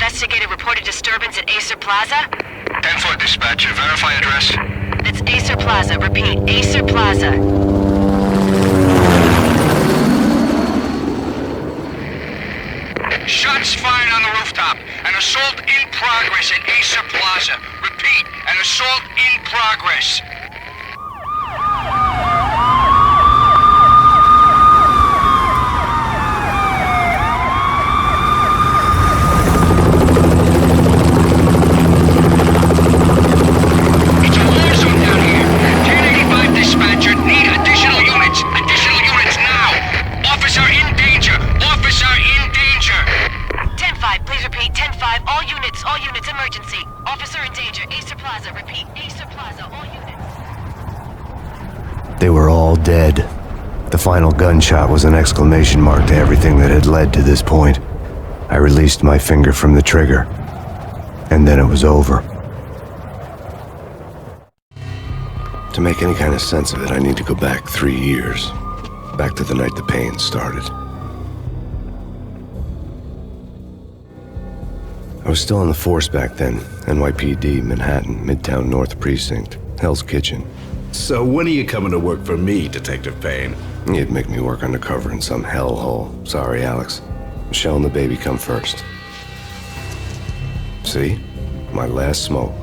investigated reported disturbance at Acer Plaza? 10-4 dispatcher, verify address. It's Acer Plaza, repeat, Acer Plaza. Shots fired on the rooftop. An assault in progress at Acer Plaza. Repeat, an assault in progress. It's a war zone down here. 1085 dispatcher, need additional units. Additional units now. Officer in danger. Officer in danger. 10-5, please repeat, 10-5, all units, emergency. Officer in danger, Acer Plaza, repeat, Acer Plaza, all units. They were all dead. The final gunshot was an exclamation mark to everything that had led to this point. I released my finger from the trigger, and then it was over. To make any kind of sense of it, I need to go back 3 years. Back to the night the pain started. I was still on the force back then. NYPD, Manhattan, Midtown North Precinct, Hell's Kitchen. So when are you coming to work for me, Detective Payne? You'd make me work undercover in some hellhole. Sorry, Alex. Michelle and the baby come first. See? My last smoke.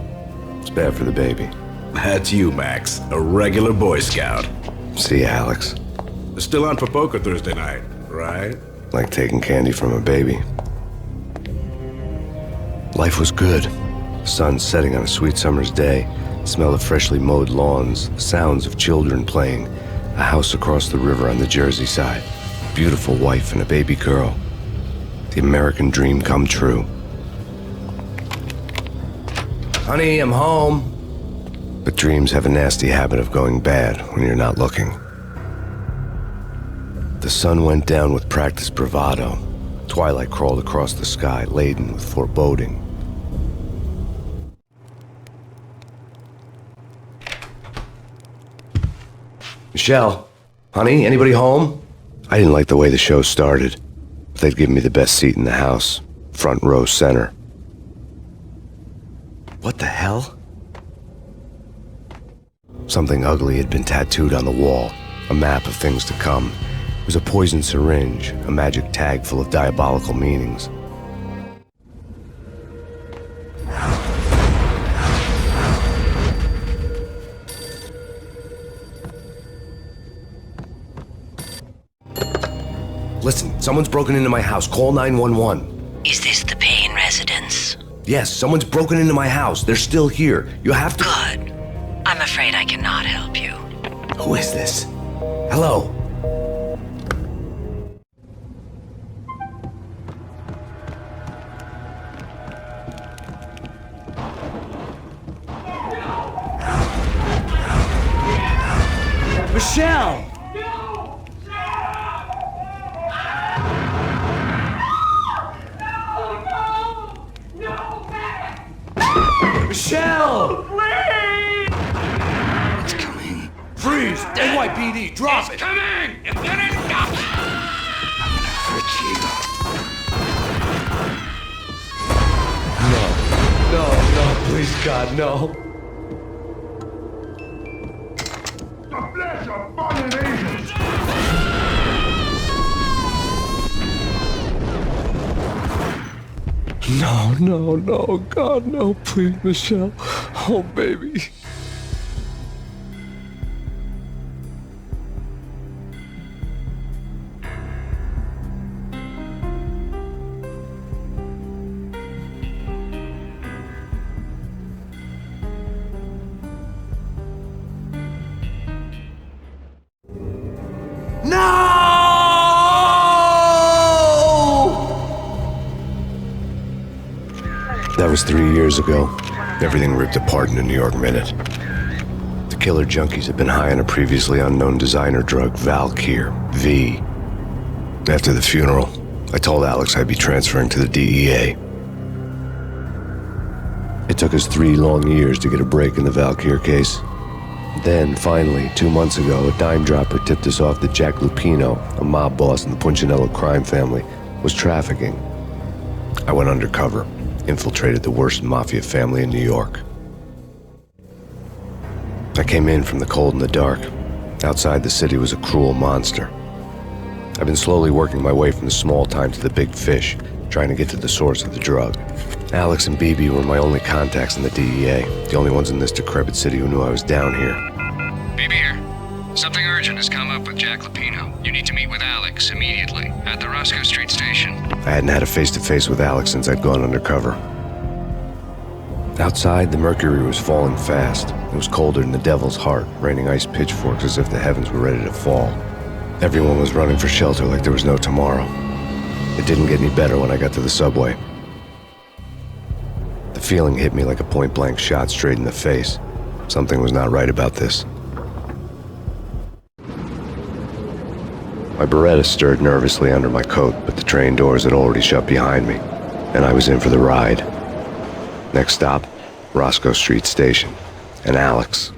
It's bad for the baby. That's you, Max. A regular Boy Scout. See ya, Alex. Still on for poker Thursday night, right? Like taking candy from a baby. Life was good. The sun setting on a sweet summer's day. The smell of freshly mowed lawns. The sounds of children playing. A house across the river on the Jersey side. Beautiful wife and a baby girl. The American dream come true. Honey, I'm home. But dreams have a nasty habit of going bad when you're not looking. The sun went down with practiced bravado. Twilight crawled across the sky, laden with foreboding. Michelle, honey, anybody home? I didn't like the way the show started. They'd given me the best seat in the house, front row center. What the hell? Something ugly had been tattooed on the wall, a map of things to come. It was a poison syringe, a magic tag full of diabolical meanings. Listen, someone's broken into my house. Call 911. Is this the Payne residence? Yes, someone's broken into my house. They're still here. You have to... Good. I'm afraid I cannot help you. Who is this? Hello? Michelle! Michelle! Please! It's coming. Freeze! NYPD, drop it! Coming! It's gonna stop! Hurt you. No, please, God, no. The flesh of fallen angels! No, God, no, please, Michelle. Oh, baby. That was 3 years ago. Everything ripped apart in a New York minute. The killer junkies had been high on a previously unknown designer drug, Valkyr, V. After the funeral, I told Alex I'd be transferring to the DEA. It took us 3 long years to get a break in the Valkyr case. Then, finally, 2 months ago, a dime dropper tipped us off that Jack Lupino, a mob boss in the Punchinello crime family, was trafficking. I went undercover, infiltrated the worst mafia family in New York. I came in from the cold and the dark. Outside the city was a cruel monster. I've been slowly working my way from the small time to the big fish, trying to get to the source of the drug. Alex and BB were my only contacts in the DEA, the only ones in this decrepit city who knew I was down here. BB here. Something urgent has come up with Jack Lapino. You need to meet with Alex immediately at the Rosco-Street station. I hadn't had a face-to-face with Alex since I'd gone undercover. Outside, the mercury was falling fast. It was colder than the devil's heart, raining ice pitchforks as if the heavens were ready to fall. Everyone was running for shelter like there was no tomorrow. It didn't get any better when I got to the subway. The feeling hit me like a point-blank shot straight in the face. Something was not right about this. My Beretta stirred nervously under my coat, but the train doors had already shut behind me, and I was in for the ride. Next stop, Rosco-Street Station, and Alex.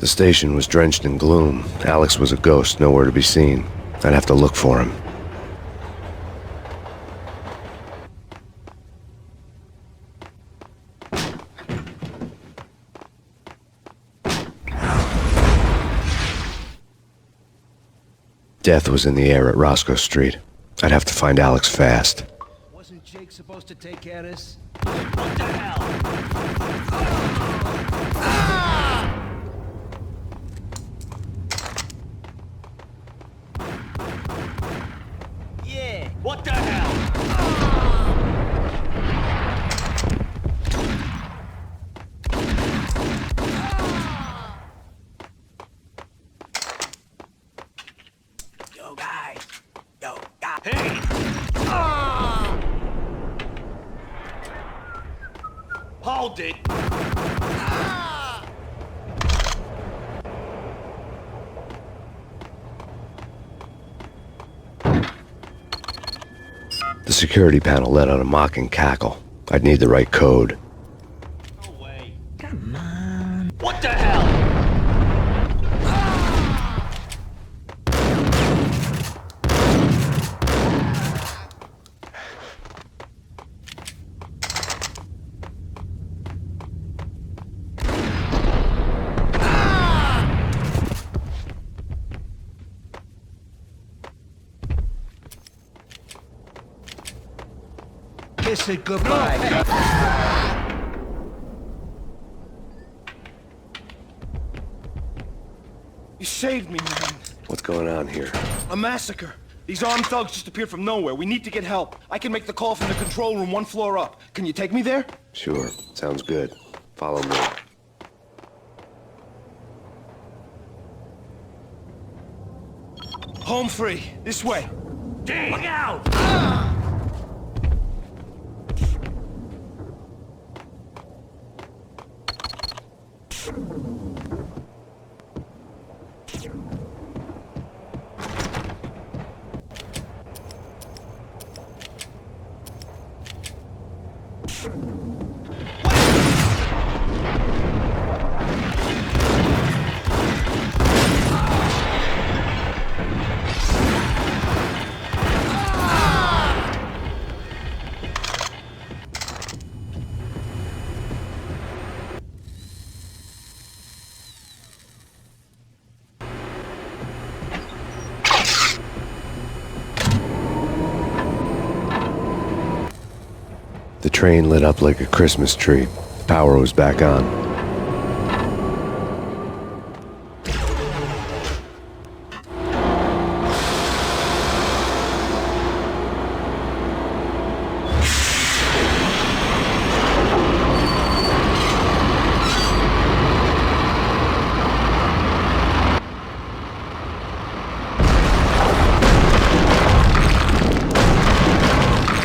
The station was drenched in gloom. Alex was a ghost, nowhere to be seen. I'd have to look for him. Death was in the air at Rosco-Street. I'd have to find Alex fast. Wasn't Jake supposed to take care of this? What the hell? Yeah, what the hell? Yo, guys. Yo, guys. Hey! Hold it! The security panel let out a mocking cackle. I'd need the right code. No way. Come on. What the hell? Kiss it goodbye. You saved me, man. What's going on here? A massacre. These armed thugs just appeared from nowhere. We need to get help. I can make the call from the control room 1 floor up. Can you take me there? Sure, sounds good. Follow me. Home free. This way. Dang. Look out! The train lit up like a Christmas tree. Power was back on.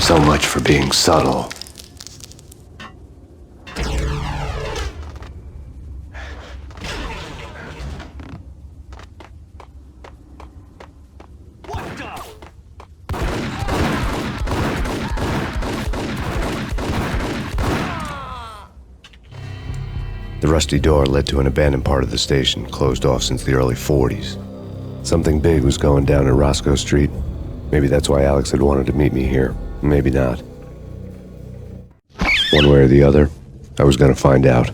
So much for being subtle. What the? rusty door led to an abandoned part of the station, closed off since the early 40s. Something big was going down at Rosco-Street. Maybe that's why Alex had wanted to meet me here. Maybe not. One way or the other, I was gonna find out.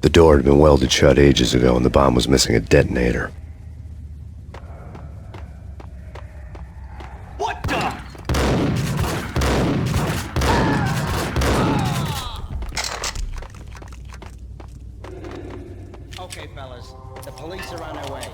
The door had been welded shut ages ago and the bomb was missing a detonator. What the? Okay, fellas. The police are on their way.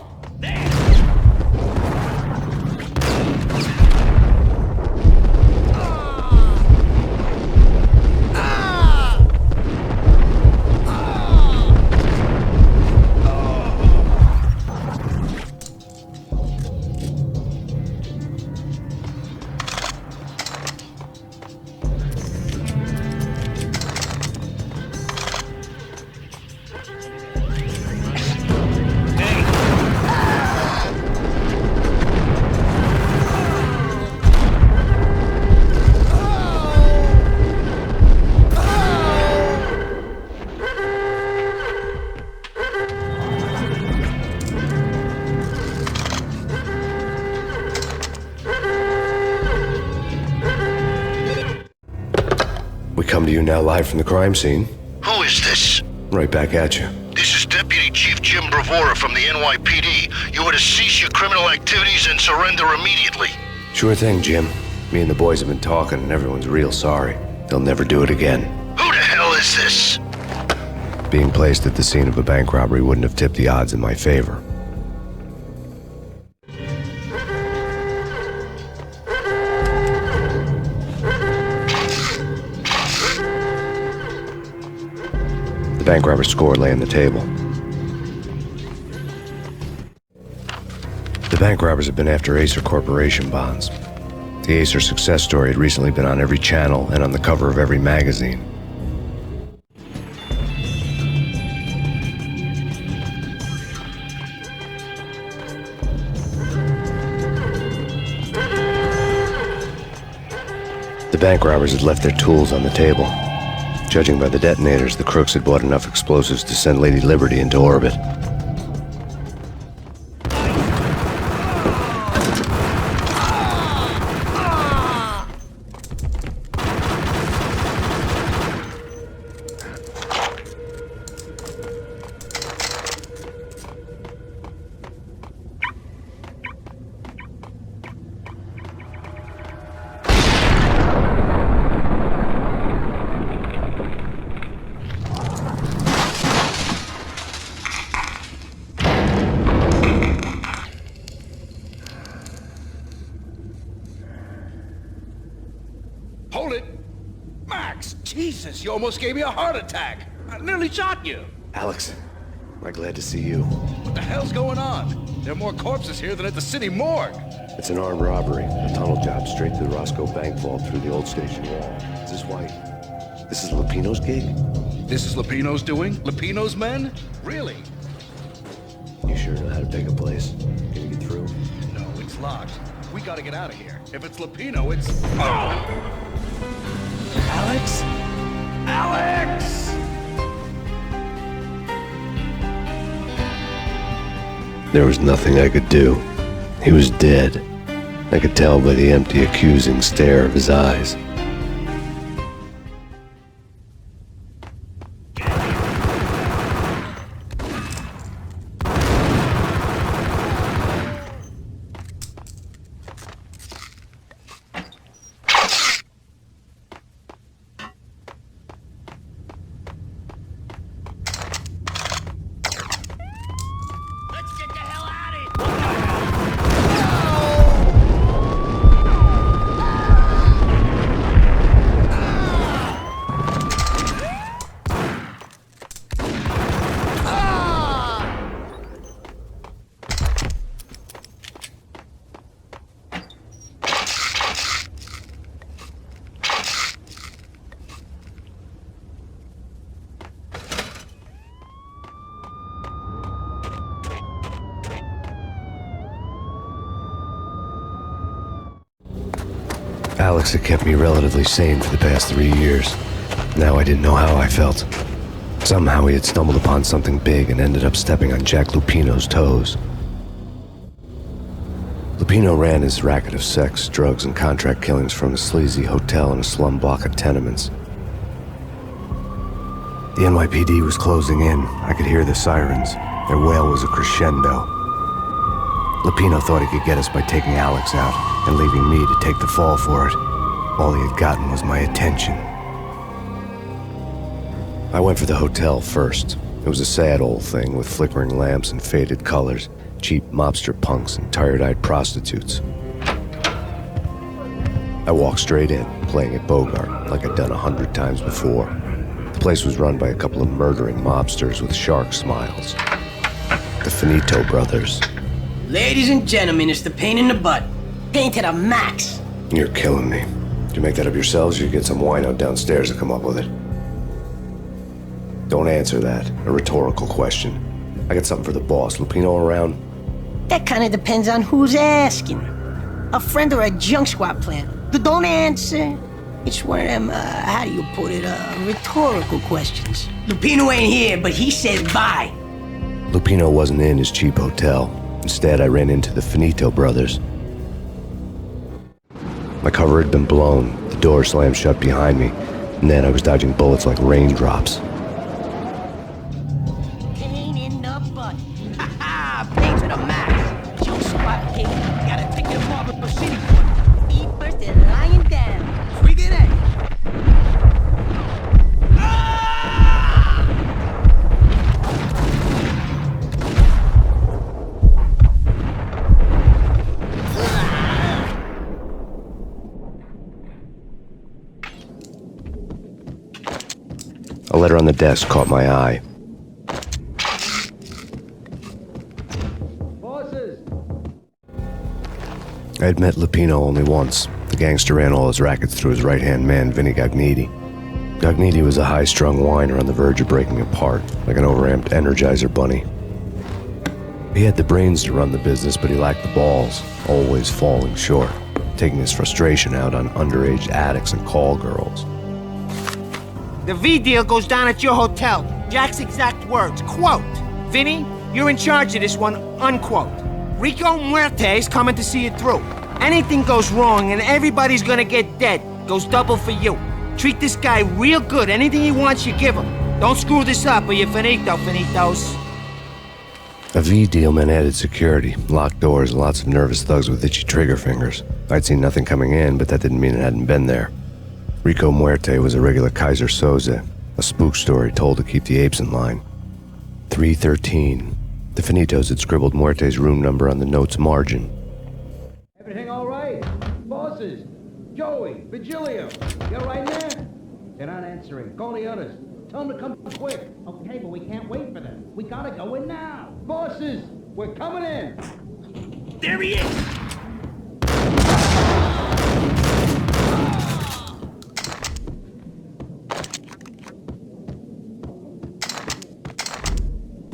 We come to you now live from the crime scene. Who is this? Right back at you. This is Deputy Chief Jim Bravura from the NYPD. You are to cease your criminal activities and surrender immediately. Sure thing, Jim. Me and the boys have been talking and everyone's real sorry. They'll never do it again. Who the hell is this? Being placed at the scene of a bank robbery wouldn't have tipped the odds in my favor. The bank robber's score lay on the table. The bank robbers have been after Acer Corporation bonds. The Acer success story had recently been on every channel and on the cover of every magazine. The bank robbers had left their tools on the table. Judging by the detonators, the crooks had bought enough explosives to send Lady Liberty into orbit. Hold it! Max! Jesus, you almost gave me a heart attack! I nearly shot you! Alex, I'm glad to see you. What the hell's going on? There are more corpses here than at the city morgue! It's an armed robbery, a tunnel job straight to the Roscoe bank vault through the old station wall. Is this why? This is Lupino's gig? This is Lupino's doing? Lupino's men? Really? You sure know how to pick a place? Can you get through? No, it's locked. We gotta get out of here. If it's Lupino, it's... Oh! Alex? Alex! There was nothing I could do. He was dead. I could tell by the empty, accusing stare of his eyes. Alex had kept me relatively sane for the past 3 years. Now I didn't know how I felt. Somehow he had stumbled upon something big and ended up stepping on Jack Lupino's toes. Lupino ran his racket of sex, drugs, and contract killings from a sleazy hotel in a slum block of tenements. The NYPD was closing in. I could hear the sirens. Their wail was a crescendo. Lupino thought he could get us by taking Alex out and leaving me to take the fall for it. All he had gotten was my attention. I went for the hotel first. It was a sad old thing with flickering lamps and faded colors, cheap mobster punks and tired-eyed prostitutes. I walked straight in, playing at Bogart, like I'd done 100 times before. The place was run by a couple of murdering mobsters with shark smiles. The Finito brothers. Ladies and gentlemen, it's the pain in the butt. Pain to the max. You're killing me. Did you make that up yourselves, or you get some wino downstairs to come up with it? Don't answer that. A rhetorical question. I got something for the boss. Lupino around? That kind of depends on who's asking. A friend or a junk squad plan. Don't answer. It's one of them, how do you put it, rhetorical questions. Lupino ain't here, but he said bye. Lupino wasn't in his cheap hotel. Instead, I ran into the Finito brothers. My cover had been blown. The door slammed shut behind me, and then I was dodging bullets like raindrops. Pain in the butt. Ha ha! Pain to the max. Junk squad kid. Gotta take your barber for city court. Feet first and lying down. Freaking A. A letter on the desk caught my eye. Bosses! I had met Lupino only once. The gangster ran all his rackets through his right-hand man, Vinny Gagniti. Gagniti was a high-strung whiner on the verge of breaking apart, like an overamped Energizer bunny. He had the brains to run the business, but he lacked the balls, always falling short, taking his frustration out on underage addicts and call girls. The V deal goes down at your hotel. Jack's exact words, quote, "Vinny, you're in charge of this one," unquote. Rico Muerte's coming to see it through. Anything goes wrong and everybody's gonna get dead. Goes double for you. Treat this guy real good. Anything he wants, you give him. Don't screw this up or you're finito, finitos. A V deal meant added security, locked doors, and lots of nervous thugs with itchy trigger fingers. I'd seen nothing coming in, but that didn't mean it hadn't been there. Rico Muerte was a regular Kaiser Soze, a spook story told to keep the apes in line. 313. The Finitos had scribbled Muerte's room number on the note's margin. Everything all right? Bosses? Joey? Vigilio? You all right there? They're not answering. Call the others. Tell them to come quick. Okay, but we can't wait for them. We gotta go in now. Bosses, we're coming in. There he is!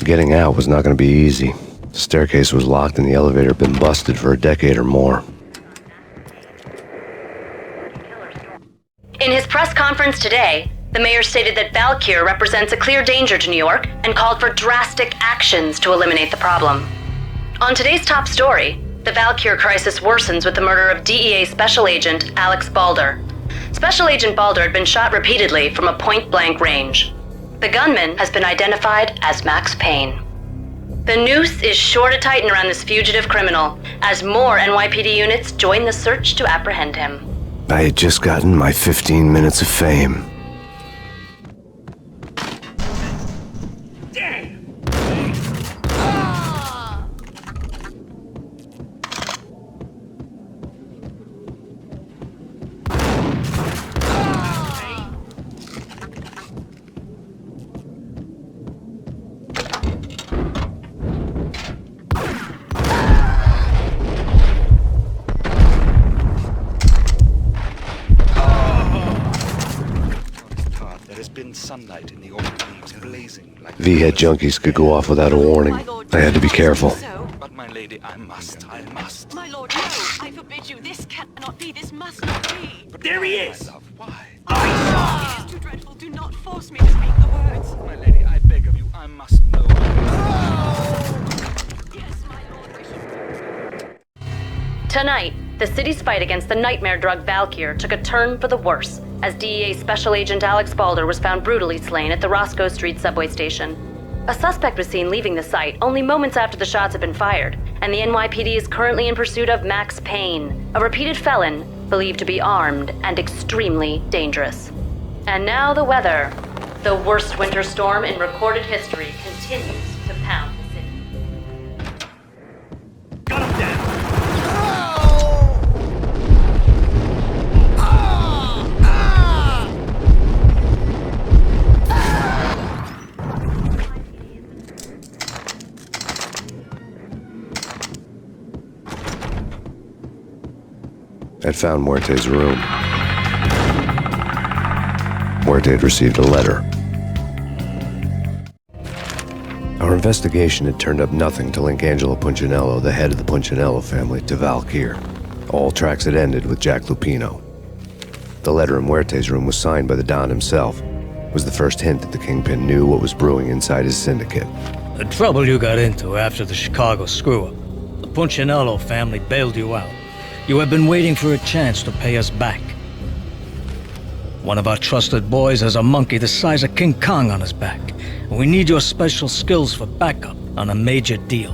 Getting out was not going to be easy. The staircase was locked and the elevator had been busted for a decade or more. In his press conference today, the mayor stated that Valkyr represents a clear danger to New York and called for drastic actions to eliminate the problem. On today's top story, the Valkyr crisis worsens with the murder of DEA Special Agent Alex Balder. Special Agent Balder had been shot repeatedly from a point-blank range. The gunman has been identified as Max Payne. The noose is sure to tighten around this fugitive criminal as more NYPD units join the search to apprehend him. I had just gotten my 15 minutes of fame. Sunlight in the autumn leaves blazing like V-head junkies could go off without a warning. I had to be careful. but my my lady, I must. My lord, no! I forbid you. This cannot be. This must not be. But there he is! My love, why? It is too dreadful. Do not force me to speak the words. My lady, I beg of you, I must know. Yes, my lord, I should... Tonight, the city's fight against the nightmare drug Valkyr took a turn for the worse, as DEA Special Agent Alex Balder was found brutally slain at the Rosco-Street subway station. A suspect was seen leaving the site only moments after the shots had been fired, and the NYPD is currently in pursuit of Max Payne, a repeated felon believed to be armed and extremely dangerous. And now the weather. The worst winter storm in recorded history continues to pound the city. Got him down! I'd found Muerte's room. Muerte had received a letter. Our investigation had turned up nothing to link Angelo Punchinello, the head of the Punchinello family, to Valkyr. All tracks had ended with Jack Lupino. The letter in Muerte's room was signed by the Don himself. It was the first hint that the Kingpin knew what was brewing inside his syndicate. The trouble you got into after the Chicago screw-up. The Punchinello family bailed you out. You have been waiting for a chance to pay us back. One of our trusted boys has a monkey the size of King Kong on his back. We need your special skills for backup on a major deal.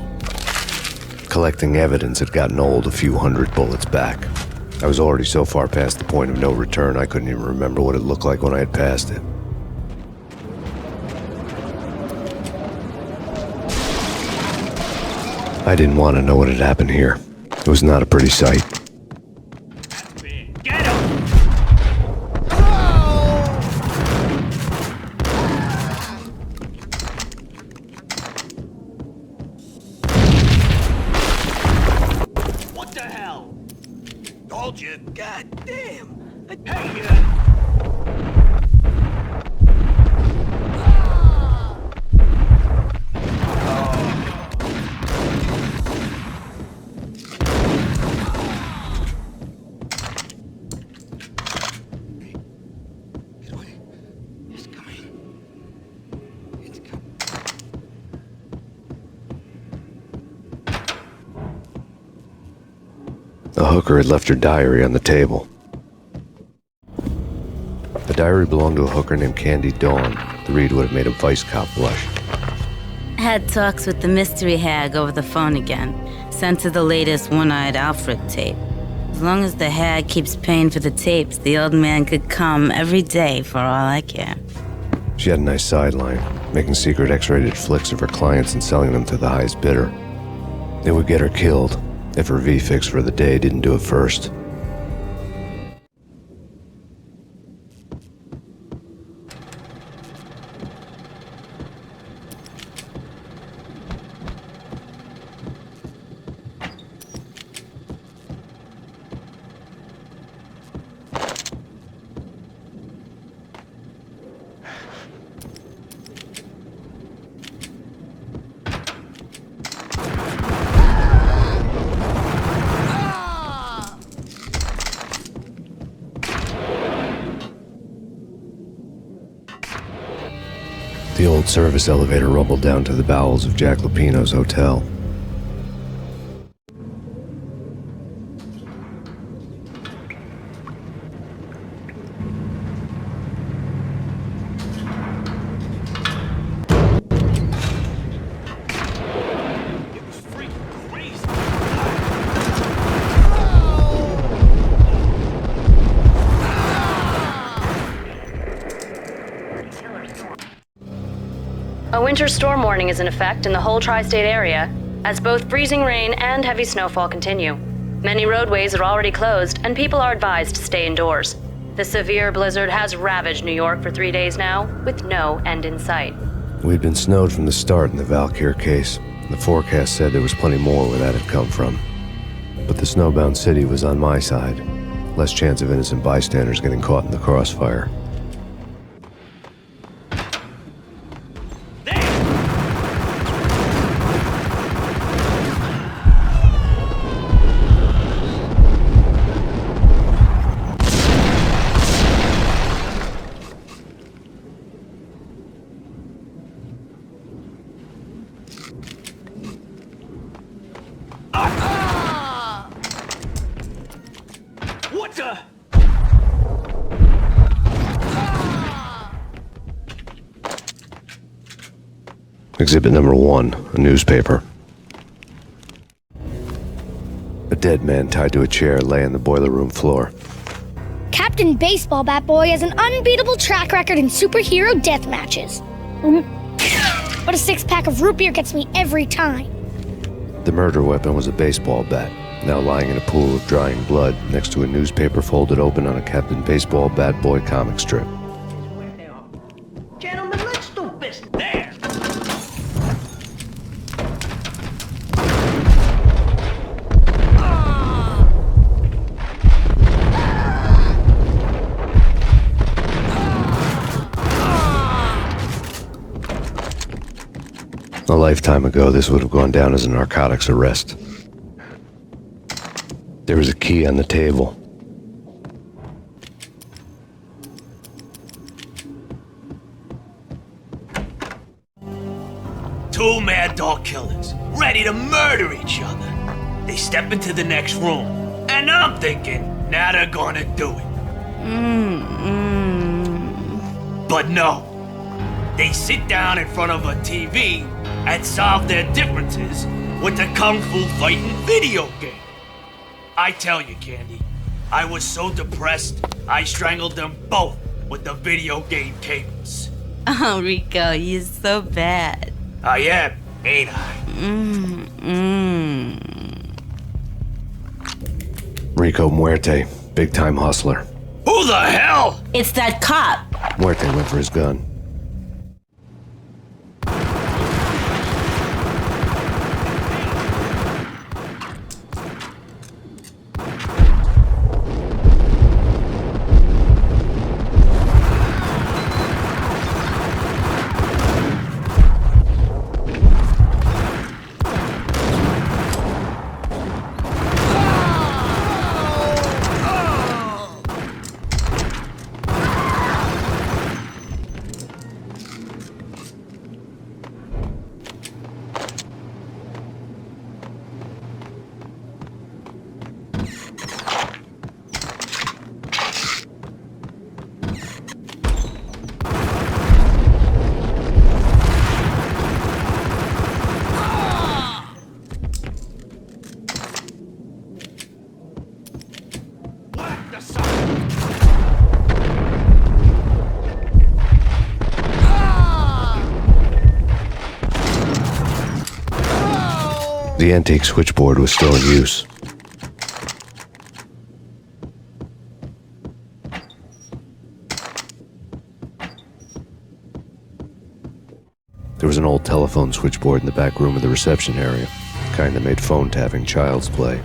Collecting evidence had gotten old a few hundred bullets back. I was already so far past the point of no return I couldn't even remember what it looked like when I had passed it. I didn't want to know what had happened here. It was not a pretty sight. Get him! What the hell? Told you. God damn. Hey, The hooker had left her diary on the table. The diary belonged to a hooker named Candy Dawn. The read would have made a vice cop blush. Had talks with the mystery hag over the phone again. Sent her the latest one-eyed Alfred tape. As long as the hag keeps paying for the tapes, the old man could come every day for all I care. She had a nice sideline, making secret X-rated flicks of her clients and selling them to the highest bidder. It would get her killed if her V-fix for the day didn't do it first. The old service elevator rumbled down to the bowels of Jack Lupino's hotel. A winter storm warning is in effect in the whole tri-state area, as both freezing rain and heavy snowfall continue. Many roadways are already closed, and people are advised to stay indoors. The severe blizzard has ravaged New York for 3 days now, with no end in sight. We'd been snowed from the start in the Valkyr case. The forecast said there was plenty more where that had come from. But the snowbound city was on my side. Less chance of innocent bystanders getting caught in the crossfire. Exhibit number 1, a newspaper. A dead man tied to a chair lay on the boiler room floor. Captain Baseball Bat Boy has an unbeatable track record in superhero death matches. But a 6-pack of root beer gets me every time. The murder weapon was a baseball bat, now lying in a pool of drying blood next to a newspaper folded open on a Captain Baseball Bat Boy comic strip. Gentlemen, let's do business. There! A lifetime ago, this would have gone down as a narcotics arrest. There was a key on the table. Two mad dog killers, ready to murder each other. They step into the next room, and I'm thinking, now they're gonna do it. But no. They sit down in front of a TV and solve their differences with the Kung Fu fighting video game. I tell you, Candy, I was so depressed, I strangled them both with the video game cables. Oh, Rico, you're so bad. I am, ain't I? Rico Muerte, big-time hustler. Who the hell? It's that cop. Muerte went for his gun. The antique switchboard was still in use. There was an old telephone switchboard in the back room of the reception area, kind that made phone tapping child's play.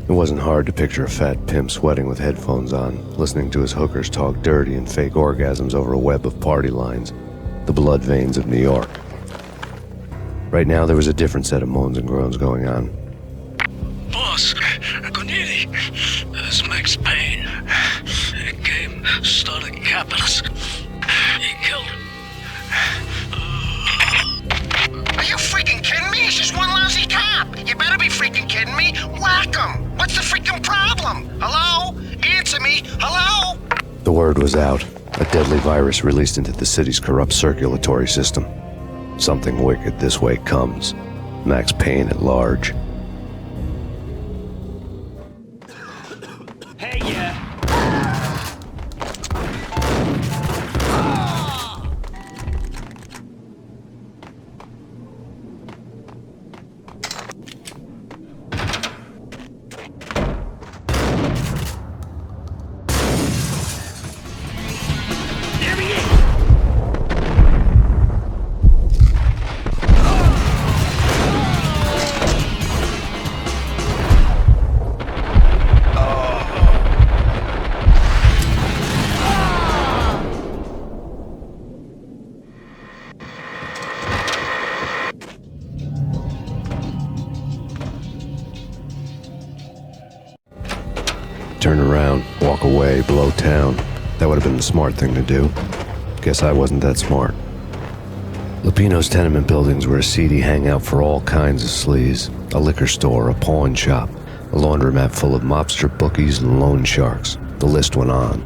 It wasn't hard to picture a fat pimp sweating with headphones on, listening to his hookers talk dirty and fake orgasms over a web of party lines, the blood veins of New York. Right now, there was a different set of moans and groans going on. Boss, Corneli, it's Max Payne. He came, started capitalist. He killed him. Are you freaking kidding me? He's just one lousy cop. You better be freaking kidding me. Whack him. What's the freaking problem? Hello? Answer me. Hello? The word was out. A deadly virus released into the city's corrupt circulatory system. Something wicked this way comes. Max Payne at large. Hey, yeah. Turn around, walk away, blow town. That would have been the smart thing to do. Guess I wasn't that smart. Lupino's tenement buildings were a seedy hangout for all kinds of sleaze. A liquor store, a pawn shop, a laundromat full of mobster bookies and loan sharks. The list went on.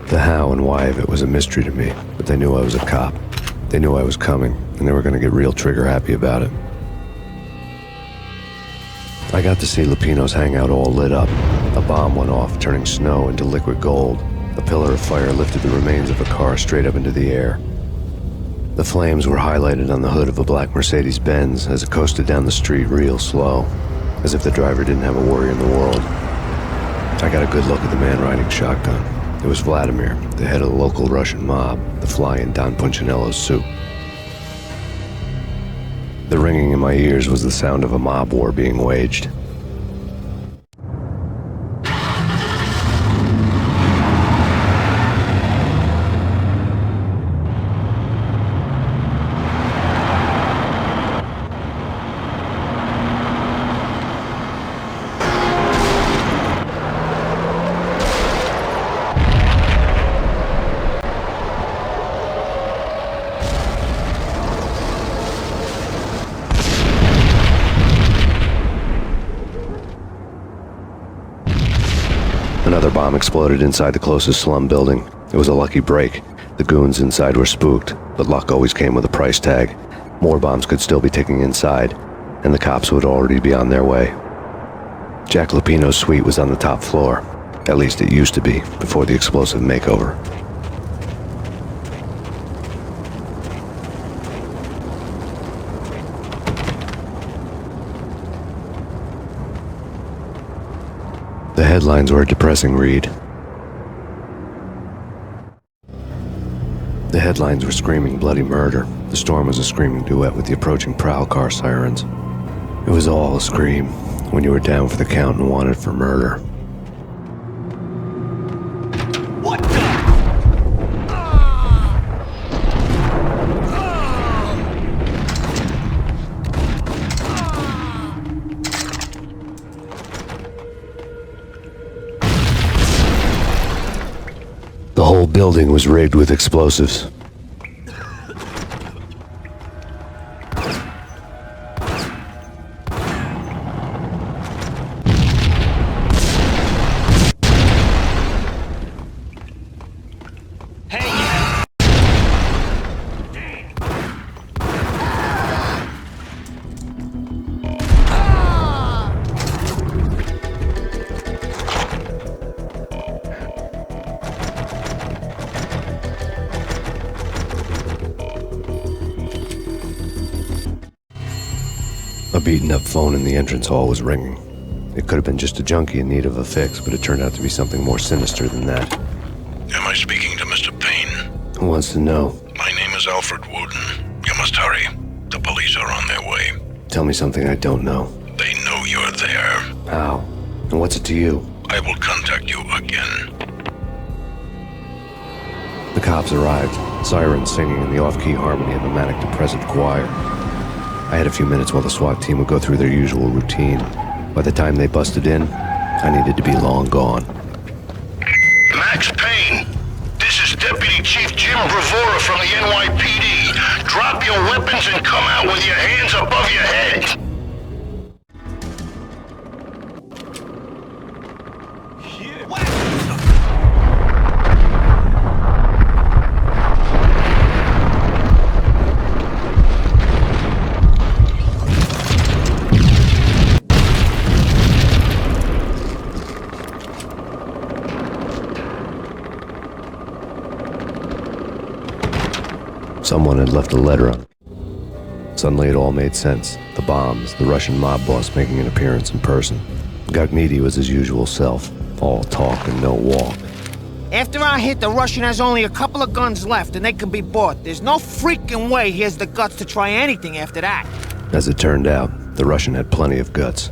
The how and why of it was a mystery to me, but they knew I was a cop. They knew I was coming, and they were going to get real trigger-happy about it. I got to see Lupino's hangout all lit up. A bomb went off, turning snow into liquid gold. A pillar of fire lifted the remains of a car straight up into the air. The flames were highlighted on the hood of a black Mercedes-Benz as it coasted down the street real slow, as if the driver didn't have a worry in the world. I got a good look at the man riding shotgun. It was Vladimir, the head of the local Russian mob, the fly in Don Punchinello's soup. The ringing in my ears was the sound of a mob war being waged. Another bomb exploded inside the closest slum building. It was a lucky break. The goons inside were spooked, but luck always came with a price tag. More bombs could still be ticking inside, and the cops would already be on their way. Jack Lupino's suite was on the top floor. At least it used to be, before the explosive makeover. The headlines were a depressing read. The headlines were screaming bloody murder. The storm was a screaming duet with the approaching prowl car sirens. It was all a scream when you were down for the count and wanted for murder. What the? The whole building was rigged with explosives. A beaten-up phone in the entrance hall was ringing. It could have been just a junkie in need of a fix, but it turned out to be something more sinister than that. Am I speaking to Mr. Payne? Who wants to know? My name is Alfred Wooden. You must hurry. The police are on their way. Tell me something I don't know. They know you're there. How? And what's it to you? I will contact you again. The cops arrived, sirens singing in the off-key harmony of a manic-depressive choir. I had a few minutes while the SWAT team would go through their usual routine. By the time they busted in, I needed to be long gone. Max Payne, this is Deputy Chief Jim Bravura from the NYPD. Drop your weapons and come out with your hands above your head. Someone had left a letter on it. Suddenly it all made sense. The bombs, the Russian mob boss making an appearance in person. Gagniti was his usual self, all talk and no walk. After our hit, the Russian has only a couple of guns left and they can be bought. There's no freaking way he has the guts to try anything after that. As it turned out, the Russian had plenty of guts.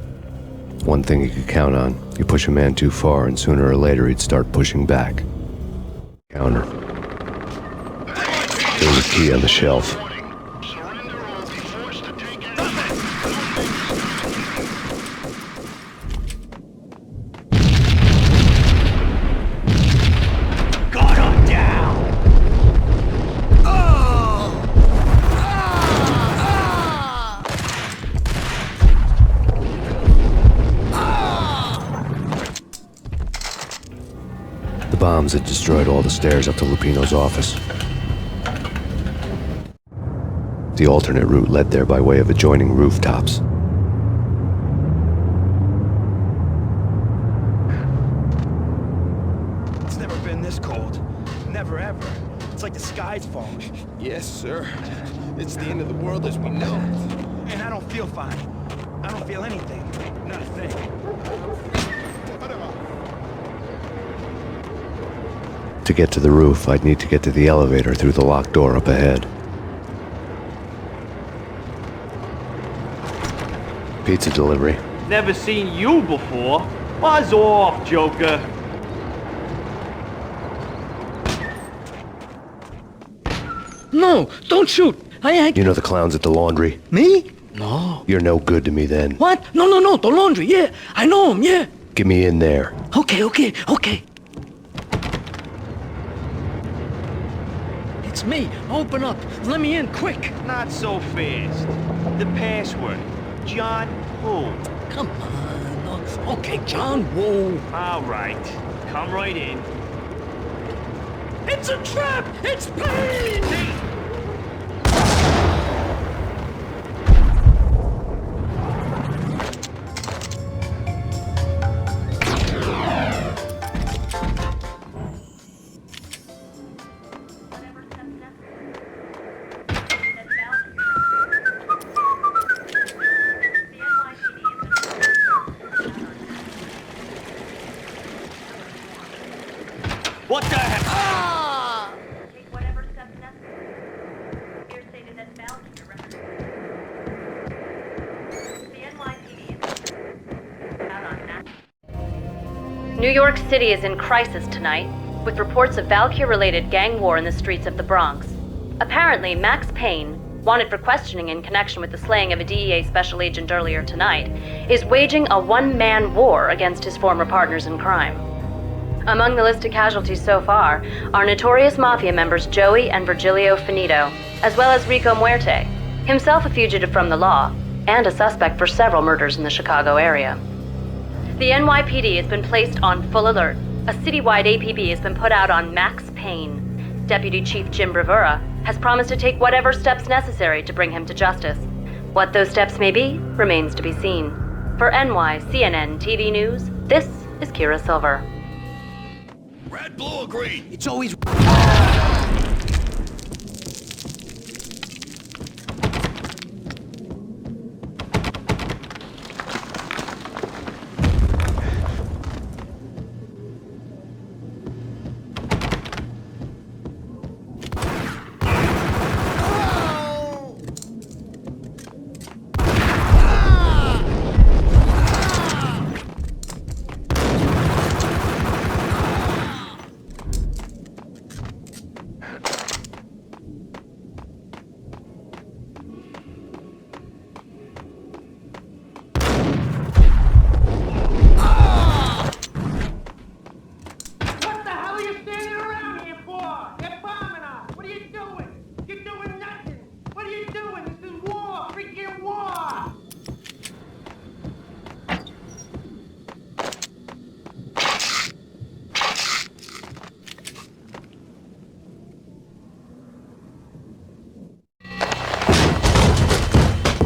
One thing you could count on, you push a man too far and sooner or later he'd start pushing back. Counter. There was a key on the shelf. The bombs had destroyed all the stairs up to Lupino's office. The alternate route led there by way of adjoining rooftops. It's never been this cold. Never ever. It's like the sky's falling. Yes, sir. It's the end of the world as we know it. And I don't feel fine. I don't feel anything. Not a thing. To get to the roof, I'd need to get to the elevator through the locked door up ahead. Pizza delivery. Never seen you before. Buzz off, Joker. No, don't shoot. You know the clowns at the laundry? Me? No. You're no good to me then. What? No, the laundry, yeah. I know him, yeah. Get me in there. Okay. It's me. Open up. Let me in, quick. Not so fast. The password. John Woo. Come on. No. Okay, John Woo. All right. Come right in. It's a trap! It's Payne! What the heck? Take whatever steps necessary. Here stated that Valkyrie represents the NYPD out on that. New York City is in crisis tonight, with reports of Valkyrie-related gang war in the streets of the Bronx. Apparently, Max Payne, wanted for questioning in connection with the slaying of a DEA special agent earlier tonight, is waging a one-man war against his former partners in crime. Among the list of casualties so far are notorious mafia members Joey and Virgilio Finito, as well as Rico Muerte, himself a fugitive from the law, and a suspect for several murders in the Chicago area. The NYPD has been placed on full alert. A citywide APB has been put out on Max Payne. Deputy Chief Jim Bravura has promised to take whatever steps necessary to bring him to justice. What those steps may be remains to be seen. For NYCNN TV News, this is Kira Silver. Red, blue, or green? It's always...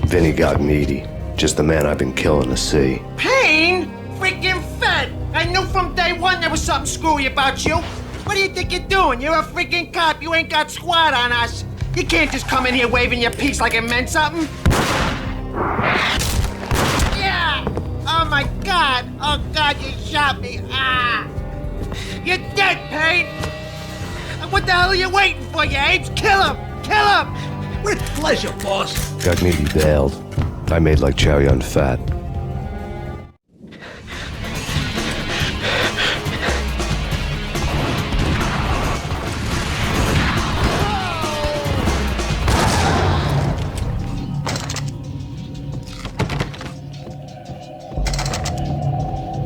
Vinny Gognitti, just the man I've been killing to see. Payne? Freaking fed! I knew from day one there was something screwy about you. What do you think you're doing? You're a freaking cop. You ain't got squad on us. You can't just come in here waving your piece like it meant something. Yeah! Oh my God! Oh God, you shot me! Ah! You're dead, Payne! What the hell are you waiting for, you apes? Kill him! Kill him! With pleasure, boss. Gognitti bailed. I made like Chow Yun Fat.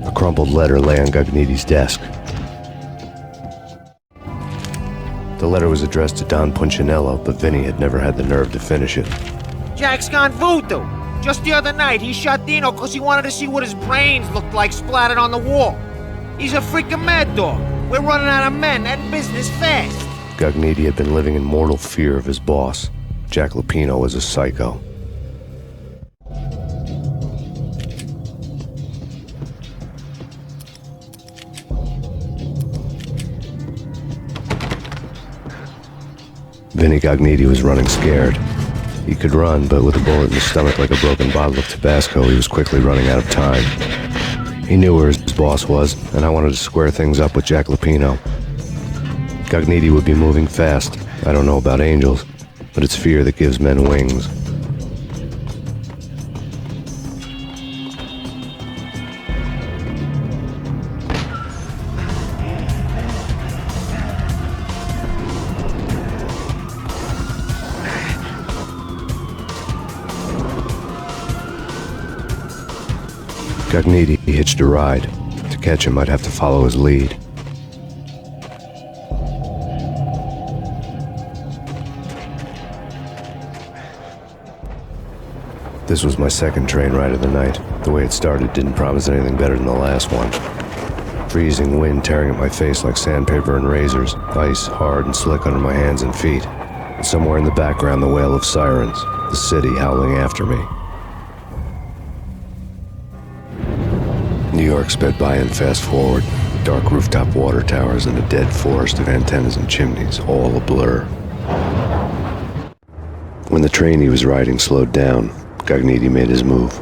A crumpled letter lay on Gognitti's desk. The letter was addressed to Don Punchinello, but Vinny had never had the nerve to finish it. Jack's gone voodoo. Just the other night, he shot Dino because he wanted to see what his brains looked like splattered on the wall. He's a freaking mad dog. We're running out of men and business fast. Gognitti had been living in mortal fear of his boss. Jack Lupino was a psycho. Vinny Gognitti was running scared. He could run, but with a bullet in his stomach like a broken bottle of Tabasco, he was quickly running out of time. He knew where his boss was, and I wanted to square things up with Jack Lupino. Gognitti would be moving fast. I don't know about angels, but it's fear that gives men wings. Gognitti hitched a ride. To catch him, I'd have to follow his lead. This was my second train ride of the night. The way it started didn't promise anything better than the last one. Freezing wind tearing at my face like sandpaper and razors, ice hard and slick under my hands and feet. And somewhere in the background, the wail of sirens, the city howling after me. New York sped by in fast forward, dark rooftop water towers and a dead forest of antennas and chimneys, all a blur. When the train he was riding slowed down, Gognitti made his move.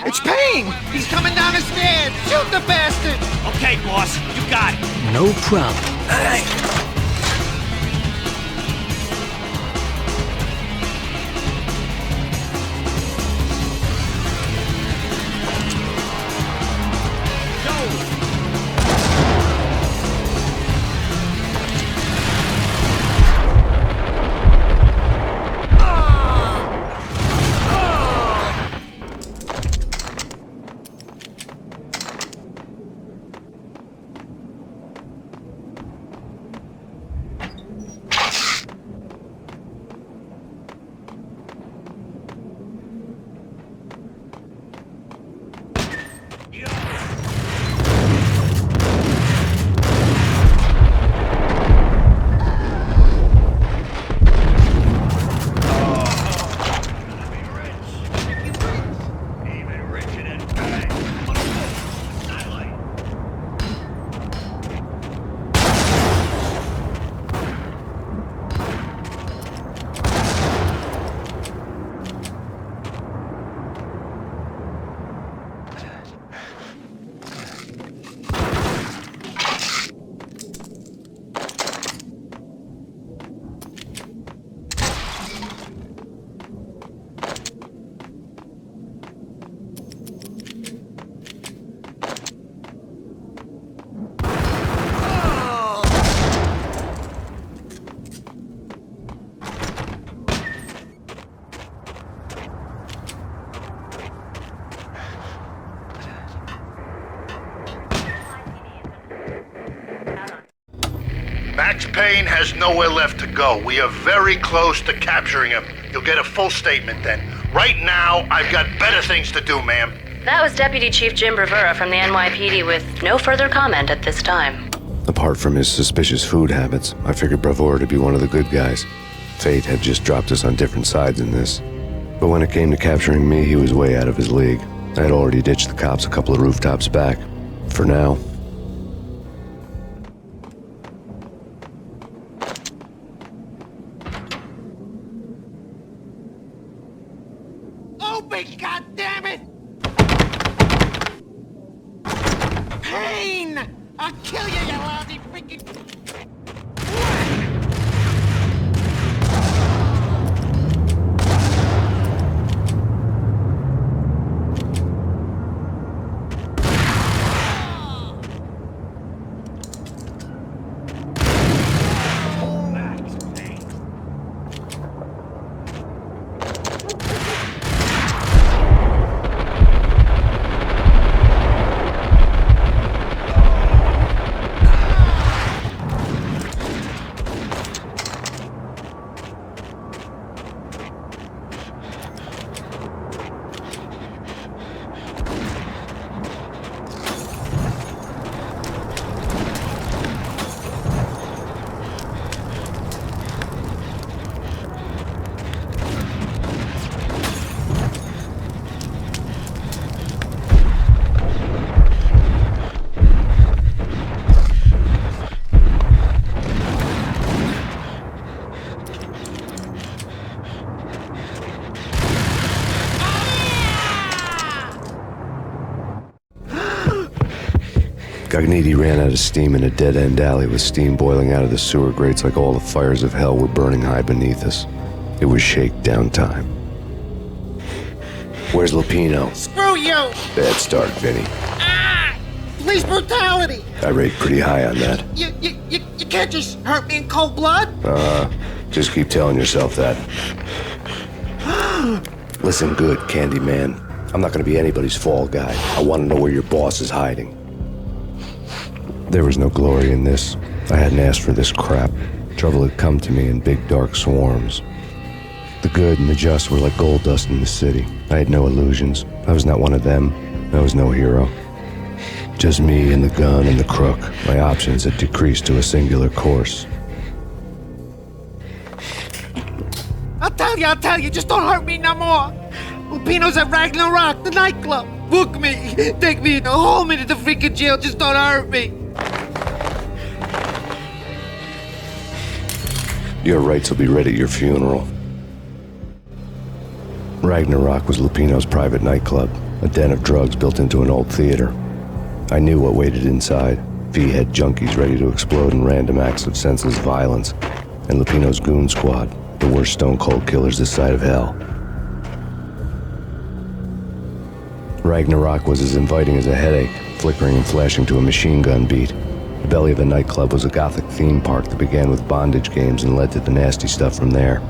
It's Payne! He's coming down the stairs! Shoot the bastard! Okay, boss, you got it. No problem. Max Payne has nowhere left to go. We are very close to capturing him. You'll get a full statement then. Right now, I've got better things to do, ma'am. That was Deputy Chief Jim Bravura from the NYPD with no further comment at this time. Apart from his suspicious food habits, I figured Bravura to be one of the good guys. Fate had just dropped us on different sides in this. But when it came to capturing me, he was way out of his league. I had already ditched the cops a couple of rooftops back. For now. Open, goddammit! Payne! I'll kill you, you lousy freaking... Cogniti ran out of steam in a dead-end alley with steam boiling out of the sewer grates like all the fires of hell were burning high beneath us. It was shakedown time. Where's Lupino? Screw you! Bad start, Vinny. Ah! Police brutality! I rate pretty high on that. You can't just hurt me in cold blood? Just keep telling yourself that. Listen good, Candyman. I'm not gonna be anybody's fall guy. I want to know where your boss is hiding. There was no glory in this. I hadn't asked for this crap. Trouble had come to me in big dark swarms. The good and the just were like gold dust in the city. I had no illusions. I was not one of them. I was no hero. Just me and the gun and the crook. My options had decreased to a singular course. I'll tell you, just don't hurt me no more. Lupino's at Ragnarok, the nightclub. Book me, take me in, hold me to the freaking jail, just don't hurt me. Your rights will be read at your funeral. Ragnarok was Lupino's private nightclub, a den of drugs built into an old theater. I knew what waited inside. V-head junkies ready to explode in random acts of senseless violence, and Lupino's goon squad, the worst stone-cold killers this side of hell. Ragnarok was as inviting as a headache, flickering and flashing to a machine gun beat. The belly of the nightclub was a gothic theme park that began with bondage games and led to the nasty stuff from there.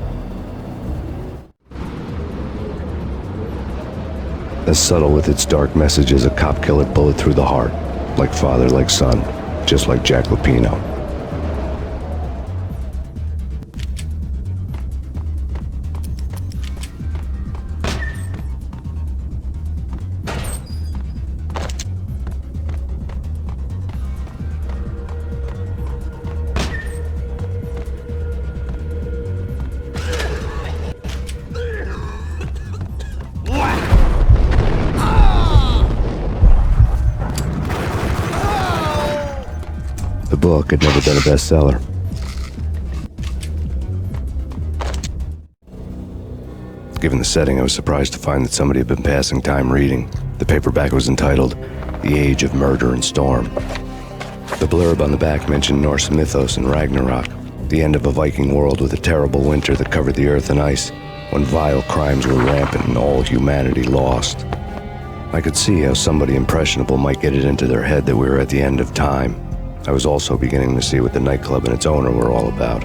As subtle with its dark message as a cop killer bullet through the heart. Like father, like son. Just like Jack Lupino. The book had never been a bestseller. Given the setting, I was surprised to find that somebody had been passing time reading. The paperback was entitled, The Age of Murder and Storm. The blurb on the back mentioned Norse mythos and Ragnarok, the end of a Viking world with a terrible winter that covered the earth in ice, when vile crimes were rampant and all humanity lost. I could see how somebody impressionable might get it into their head that we were at the end of time. I was also beginning to see what the nightclub and its owner were all about.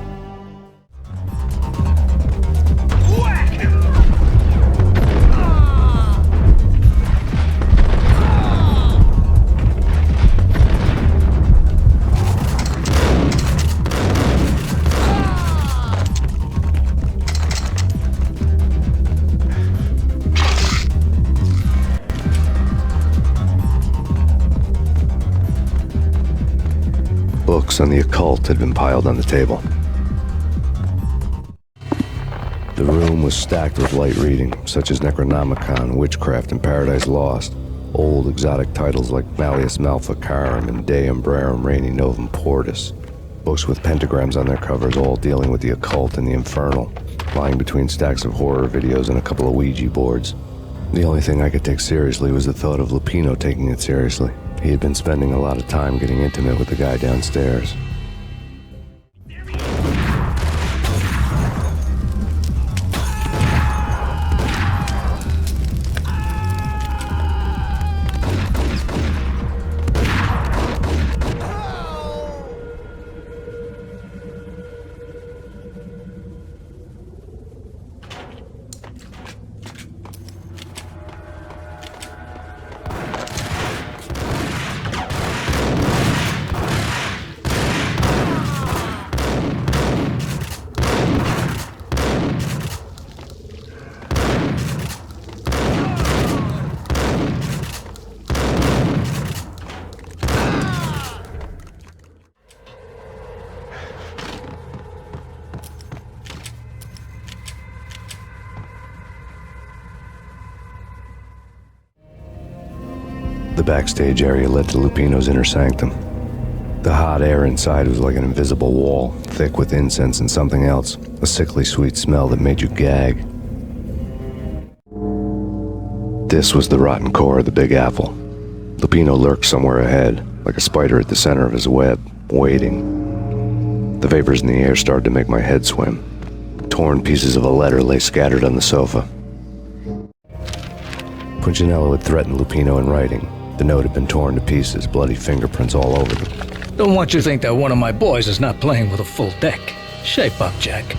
Books on the occult had been piled on the table. The room room was stacked with light reading, such as Necronomicon, Witchcraft, and Paradise Lost. Old exotic titles like Malleus Maleficarum and De Umbrarum Reini Novum Portus. Books with pentagrams on their covers, all dealing with the occult and the infernal, lying between stacks of horror videos and a couple of Ouija boards. The only thing I could take seriously was the thought of Lupino taking it seriously. He had been spending a lot of time getting intimate with the guy downstairs. The backstage area led to Lupino's inner sanctum. The hot air inside was like an invisible wall, thick with incense and something else, a sickly sweet smell that made you gag. This was the rotten core of the Big Apple. Lupino lurked somewhere ahead, like a spider at the center of his web, waiting. The vapors in the air started to make my head swim. Torn pieces of a letter lay scattered on the sofa. Punchinello had threatened Lupino in writing. The note had been torn to pieces, bloody fingerprints all over them. Don't want you to think that one of my boys is not playing with a full deck. Shape up, Jack.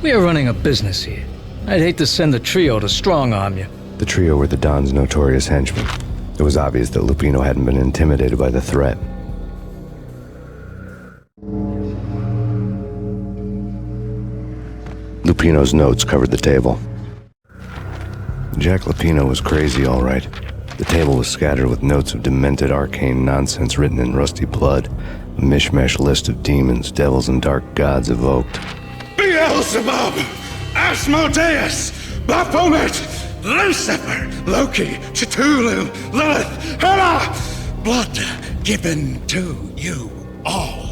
We are running a business here. I'd hate to send the trio to strong-arm you. The trio were the Don's notorious henchmen. It was obvious that Lupino hadn't been intimidated by the threat. Lupino's notes covered the table. Jack Lupino was crazy, all right. The table was scattered with notes of demented arcane nonsense written in rusty blood, a mishmash list of demons, devils, and dark gods evoked. Beelzebub, Asmodeus, Baphomet, Lucifer, Loki, Cthulhu, Lilith, Hela, blood given to you all.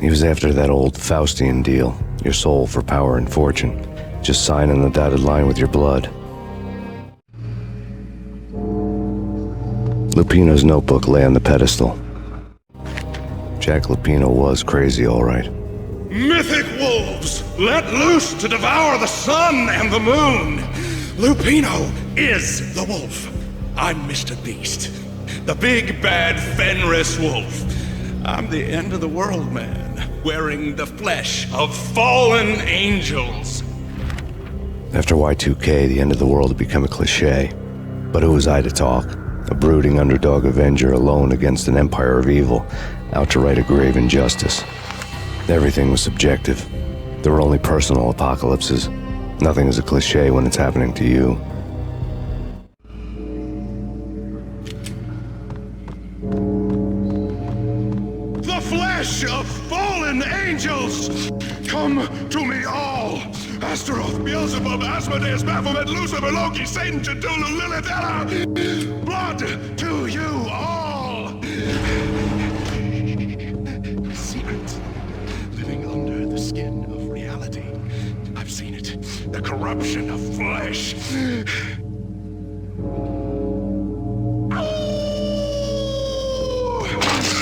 He was after that old Faustian deal, your soul for power and fortune. Just sign on the dotted line with your blood. Lupino's notebook lay on the pedestal. Jack Lupino was crazy, all right. Mythic wolves, let loose to devour the sun and the moon. Lupino is the wolf. I'm Mr. Beast, the big bad Fenris wolf. I'm the end of the world man, wearing the flesh of fallen angels. After Y2K, the end of the world had become a cliché. But who was I to talk? A brooding underdog avenger alone against an empire of evil, out to right a grave injustice. Everything was subjective. There were only personal apocalypses. Nothing is a cliché when it's happening to you. The flesh of fallen angels! Come to me all! Astaroth, Beelzebub, Asmodeus, Baphomet, Lucifer, Loki, Satan, Cthulhu, Lilith, Hela! Blood to you all! Secret, living under the skin of reality. I've seen it. The corruption of flesh.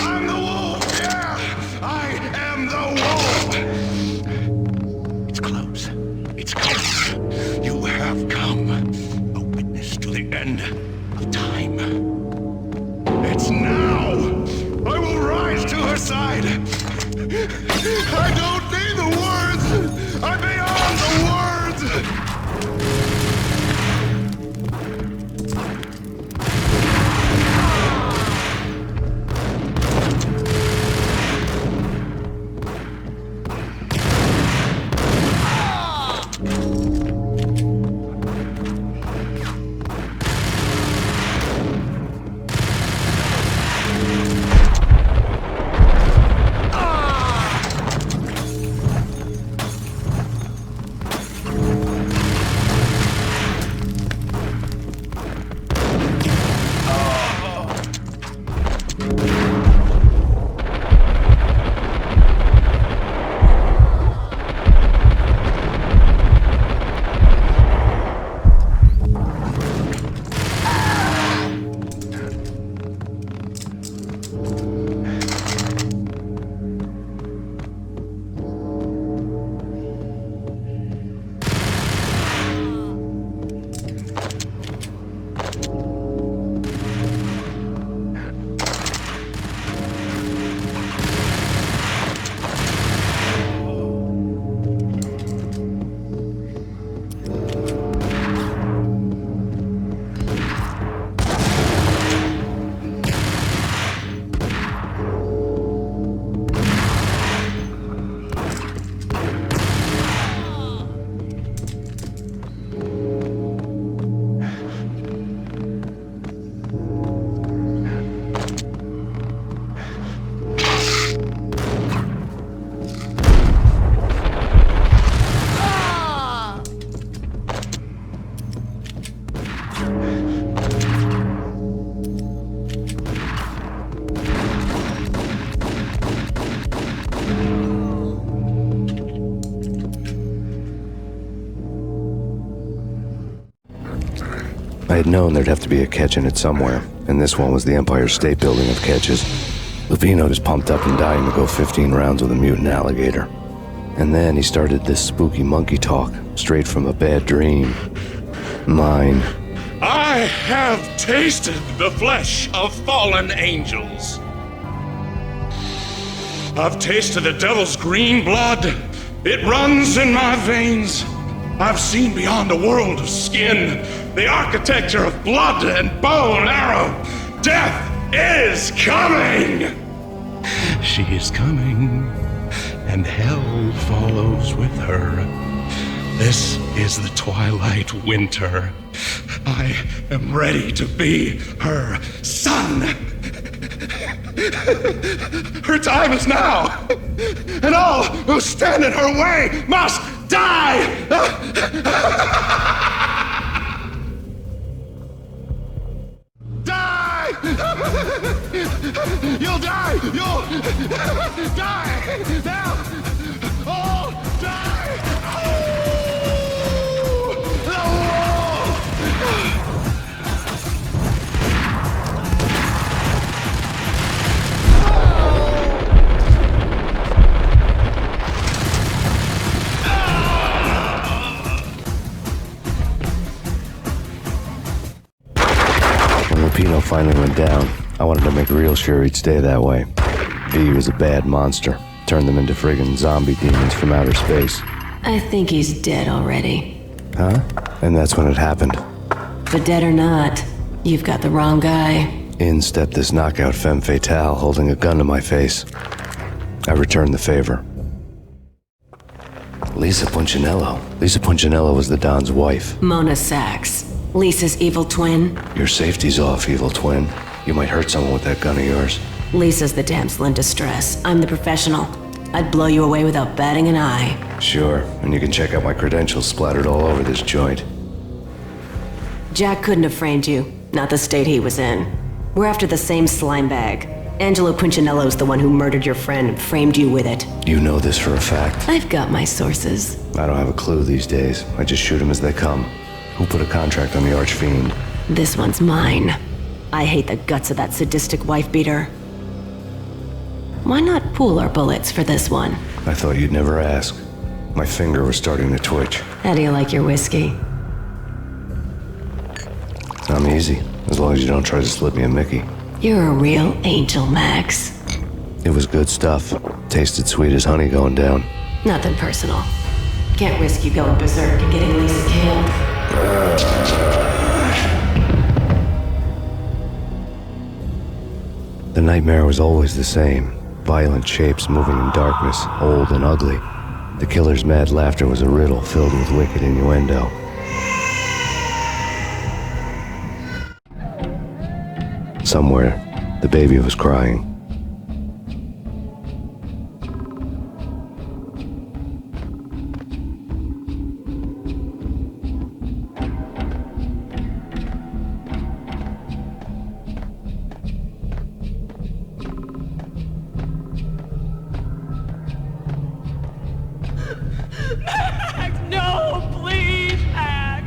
I'm the wolf, yeah! I am the wolf! It's close. It's close. You have come. A witness to the end of time. It's now! I will rise to her side! I don't need the words! I'm beyond the words! I had known there'd have to be a catch in it somewhere, and this one was the Empire State Building of catches. Lupino was pumped up and dying to go 15 rounds with a mutant alligator. And then he started this spooky monkey talk, straight from a bad dream. Mine. I have tasted the flesh of fallen angels. I've tasted the devil's green blood. It runs in my veins. I've seen beyond a world of skin, the architecture of blood and bow and arrow. Death is coming! She is coming, and hell follows with her. This is the twilight winter. I am ready to be her son. Her time is now, and all who stand in her way must die! Die! You'll die! You'll die! Now! All die! When Lupino finally went down, I wanted to make real sure he'd stay that way. V was a bad monster. Turned them into friggin' zombie demons from outer space. I think he's dead already. Huh? And that's when it happened. But dead or not, you've got the wrong guy. In stepped this knockout femme fatale holding a gun to my face. I returned the favor. Lisa Punchinello. Lisa Punchinello was the Don's wife. Mona Sachs. Lisa's evil twin. Your safety's off, evil twin. You might hurt someone with that gun of yours. Lisa's the damsel in distress. I'm the professional. I'd blow you away without batting an eye. Sure, and you can check out my credentials splattered all over this joint. Jack couldn't have framed you. Not the state he was in. We're after the same slime bag. Angelo Punchinello's the one who murdered your friend and framed you with it. You know this for a fact. I've got my sources. I don't have a clue these days. I just shoot them as they come. Who put a contract on the Archfiend? This one's mine. I hate the guts of that sadistic wife-beater. Why not pool our bullets for this one? I thought you'd never ask. My finger was starting to twitch. How do you like your whiskey? I'm easy, as long as you don't try to slip me a Mickey. You're a real angel, Max. It was good stuff. Tasted sweet as honey going down. Nothing personal. Can't risk you going berserk and getting Lisa killed. The nightmare was always the same. Violent shapes moving in darkness, old and ugly. The killer's mad laughter was a riddle filled with wicked innuendo. Somewhere, the baby was crying. Max, no, please, Max.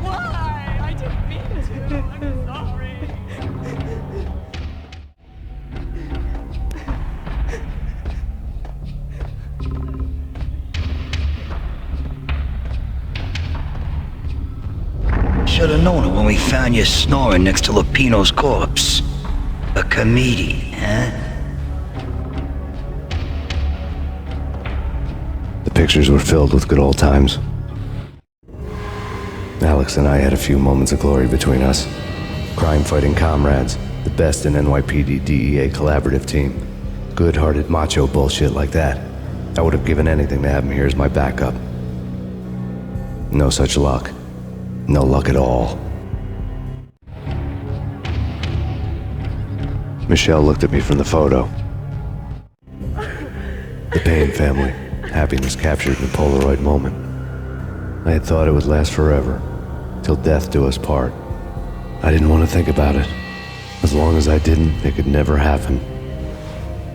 Why? I didn't mean to. I'm sorry. Should have known it when we found you snoring next to Lupino's corpse. A comedian, huh? The pictures were filled with good old times. Alex and I had a few moments of glory between us. Crime-fighting comrades, the best in NYPD DEA collaborative team. Good-hearted macho bullshit like that. I would have given anything to have him here as my backup. No such luck. No luck at all. Michelle looked at me from the photo. The Payne family. Happiness captured in a Polaroid moment. I had thought it would last forever, till death do us part. I didn't want to think about it. As long as I didn't, it could never happen.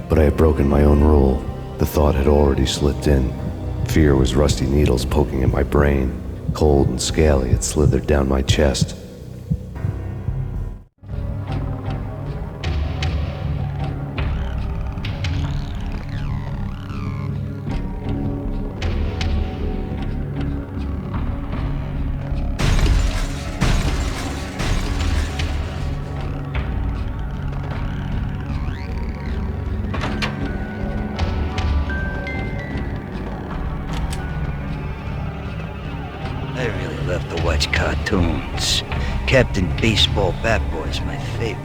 But I had broken my own rule. The thought had already slipped in. Fear was rusty needles poking at my brain. Cold and scaly, it slithered down my chest. I really love to watch cartoons. Captain Baseball Bat Boy is my favorite.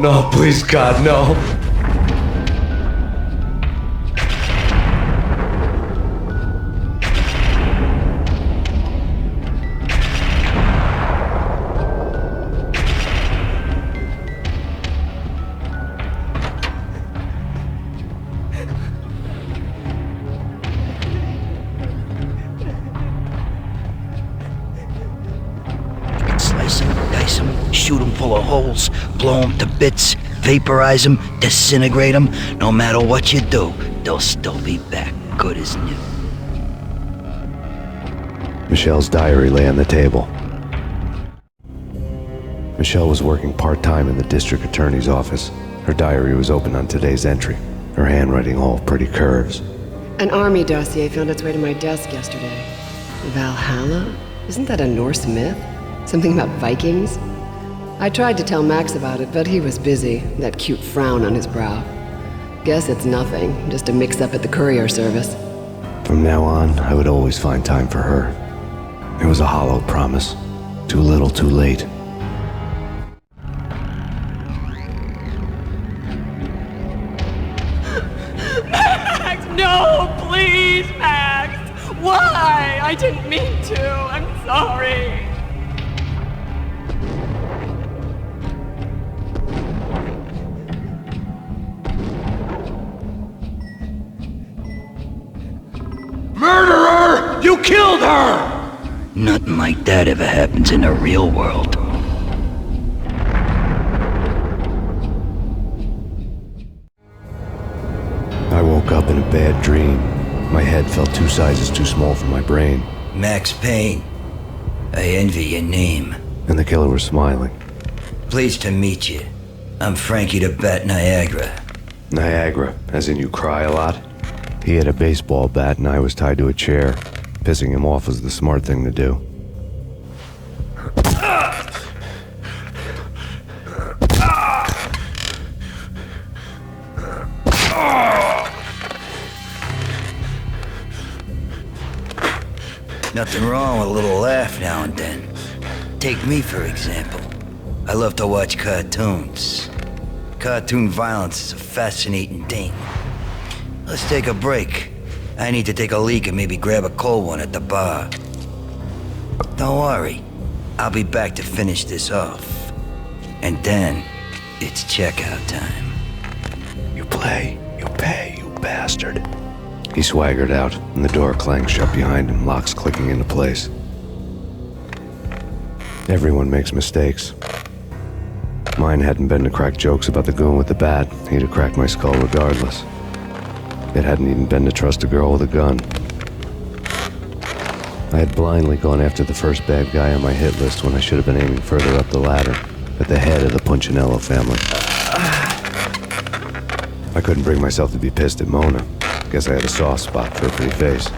No, please God, no. Slice them, dice them, shoot them full of holes, blow them to bits, vaporize them, disintegrate them. No matter what you do, they'll still be back, good as new. Michelle's diary lay on the table. Michelle was working part-time in the district attorney's office. Her diary was open on today's entry, her handwriting all pretty curves. An army dossier found its way to my desk yesterday. Valhalla? Isn't that a Norse myth? Something about Vikings? I tried to tell Max about it, but he was busy, that cute frown on his brow. Guess it's nothing, just a mix-up at the courier service. From now on, I would always find time for her. It was a hollow promise. Too little, too late. Max, no, please, Max! Why? I didn't mean to. I'm sorry. Murderer! You killed her! Nothing like that ever happens in the real world. I woke up in a bad dream. My head felt 2 sizes too small for my brain. Max Payne. I envy your name. And the killer was smiling. Pleased to meet you. I'm Frankie the Bat Niagara. Niagara, as in you cry a lot? He had a baseball bat and I was tied to a chair. Pissing him off was the smart thing to do. Nothing wrong with a little laugh now and then. Take me, for example. I love to watch cartoons. Cartoon violence is a fascinating thing. Let's take a break. I need to take a leak and maybe grab a cold one at the bar. Don't worry. I'll be back to finish this off. And then, it's checkout time. You play, you pay, you bastard. He swaggered out, and the door clanged shut behind him, locks clicking into place. Everyone makes mistakes. Mine hadn't been to crack jokes about the goon with the bat. He'd have cracked my skull regardless. It hadn't even been to trust a girl with a gun. I had blindly gone after the first bad guy on my hit list when I should have been aiming further up the ladder, at the head of the Punchinello family. I couldn't bring myself to be pissed at Mona. Guess I had a soft spot for her pretty face.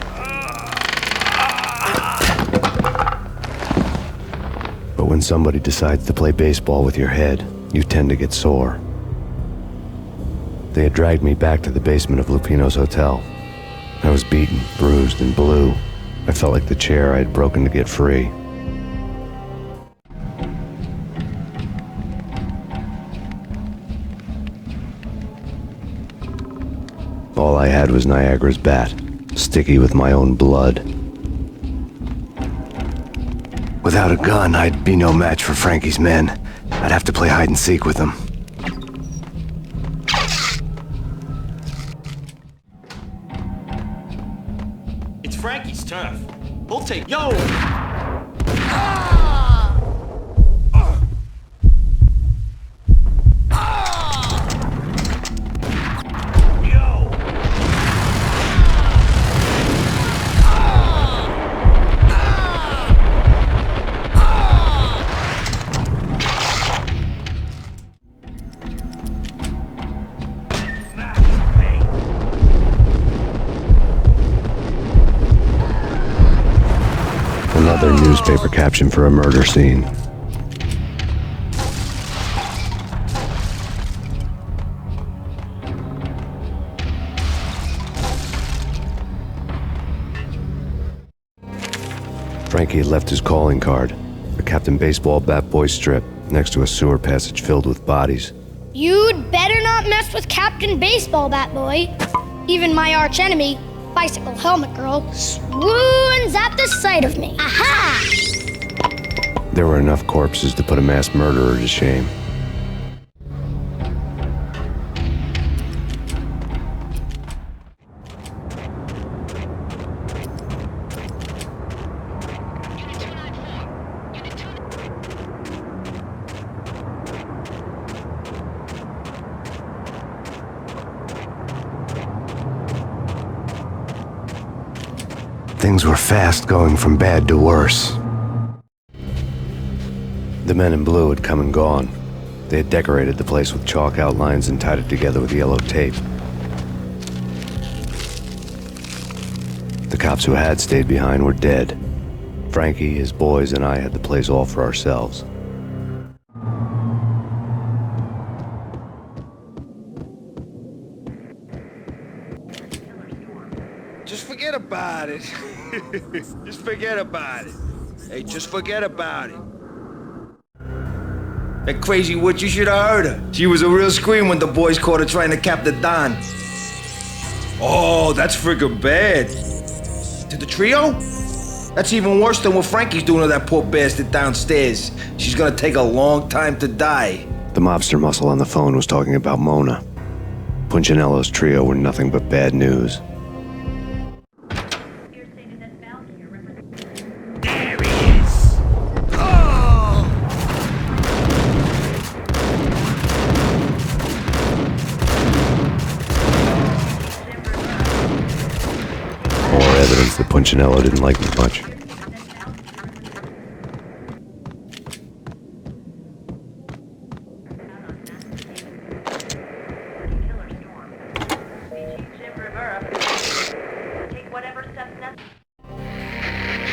But when somebody decides to play baseball with your head, you tend to get sore. They had dragged me back to the basement of Lupino's hotel. I was beaten, bruised, and blue. I felt like the chair I had broken to get free. All I had was Niagara's bat, sticky with my own blood. Without a gun, I'd be no match for Frankie's men. I'd have to play hide and seek with them. It's Frankie's turf. We'll take... Yo! Another newspaper caption for a murder scene. Frankie had left his calling card, a Captain Baseball bat boy strip, next to a sewer passage filled with bodies. You'd better not mess with Captain Baseball Bat Boy. Even my arch enemy, Bicycle Helmet Girl, swoons at the sight of me. Aha! There were enough corpses to put a mass murderer to shame. Things were fast going from bad to worse. The men in blue had come and gone. They had decorated the place with chalk outlines and tied it together with yellow tape. The cops who had stayed behind were dead. Frankie, his boys, and I had the place all for ourselves. Just forget about it. Just forget about it. Hey, just forget about it. That crazy witch, you should have heard her. She was a real scream when the boys caught her trying to cap the Don. Oh, that's friggin' bad. To the trio? That's even worse than what Frankie's doing to that poor bastard downstairs. She's gonna take a long time to die. The mobster muscle on the phone was talking about Mona. Punchinello's trio were nothing but bad news. Evidence that Punchinello didn't like me much.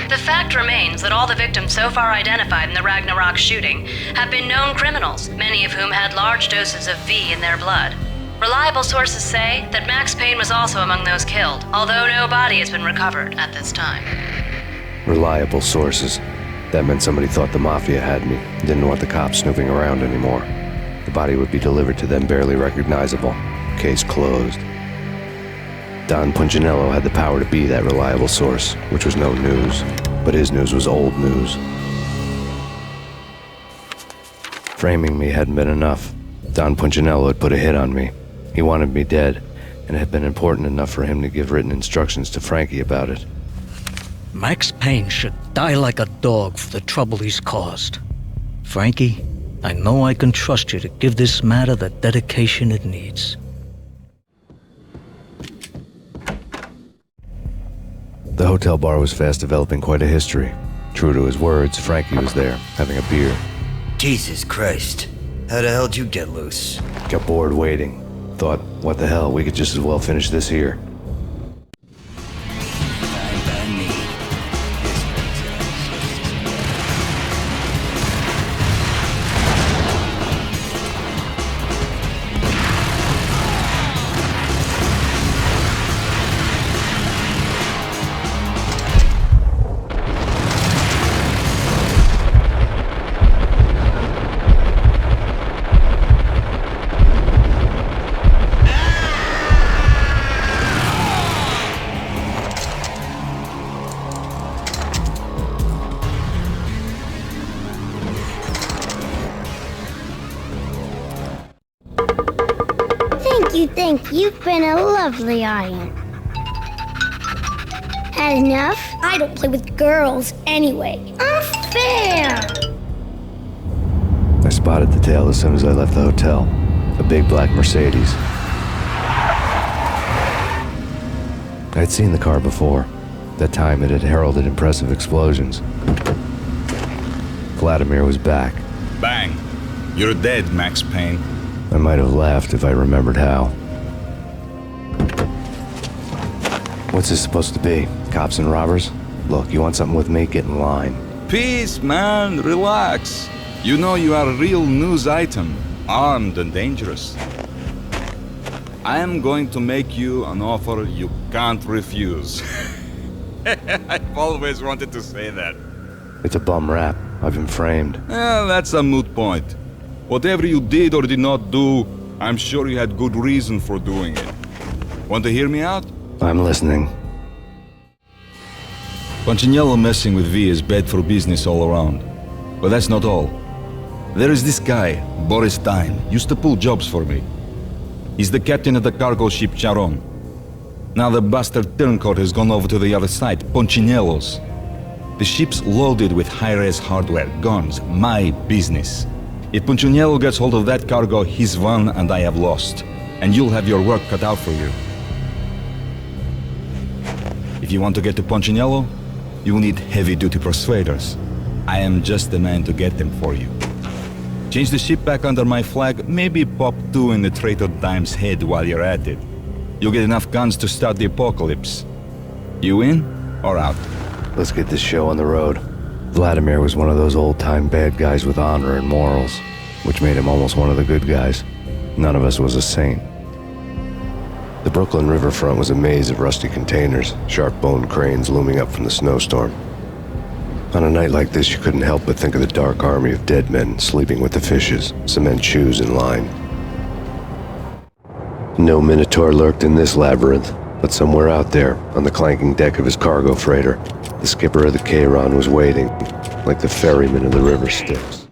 The fact remains that all the victims so far identified in the Ragnarok shooting have been known criminals, many of whom had large doses of V in their blood. Reliable sources say that Max Payne was also among those killed, although no body has been recovered at this time. Reliable sources. That meant somebody thought the Mafia had me, didn't want the cops snooping around anymore. The body would be delivered to them barely recognizable. Case closed. Don Punchinello had the power to be that reliable source, which was no news, but his news was old news. Framing me hadn't been enough. Don Punchinello had put a hit on me. He wanted me dead, and it had been important enough for him to give written instructions to Frankie about it. Max Payne should die like a dog for the trouble he's caused. Frankie, I know I can trust you to give this matter the dedication it needs. The hotel bar was fast developing quite a history. True to his words, Frankie was there, having a beer. Jesus Christ. How the hell did you get loose? Got bored waiting. Thought, what the hell, we could just as well finish this here. you think? You've been a lovely iron. Had enough? I don't play with girls anyway. Unfair! I spotted the tail as soon as I left the hotel. A big black Mercedes. I'd seen the car before. That time it had heralded impressive explosions. Vladimir was back. Bang! You're dead, Max Payne. I might have laughed if I remembered how. What's this supposed to be? Cops and robbers? Look, you want something with me? Get in line. Peace, man. Relax. You know you are a real news item. Armed and dangerous. I am going to make you an offer you can't refuse. I've always wanted to say that. It's a bum rap. I've been framed. That's a moot point. Whatever you did or did not do, I'm sure you had good reason for doing it. Want to hear me out? I'm listening. Punchinello messing with V is bad for business all around. But that's not all. There is this guy, Boris Stein, used to pull jobs for me. He's the captain of the cargo ship Charon. Now the bastard turncoat has gone over to the other side, Punchinello's. The ship's loaded with high-res hardware, guns, my business. If Punchinello gets hold of that cargo, he's won and I have lost. And you'll have your work cut out for you. If you want to get to Punchinello, you will need heavy-duty persuaders. I am just the man to get them for you. Change the ship back under my flag, maybe pop 2 in the traitor Dime's head while you're at it. You'll get enough guns to start the apocalypse. You in or out? Let's get this show on the road. Vladimir was one of those old-time bad guys with honor and morals, which made him almost one of the good guys. None of us was a saint. The Brooklyn riverfront was a maze of rusty containers, sharp-boned cranes looming up from the snowstorm. On a night like this, you couldn't help but think of the dark army of dead men sleeping with the fishes, cement shoes in line. No Minotaur lurked in this labyrinth, but somewhere out there, on the clanking deck of his cargo freighter, the skipper of the Chiron was waiting, like the ferryman of the river Styx.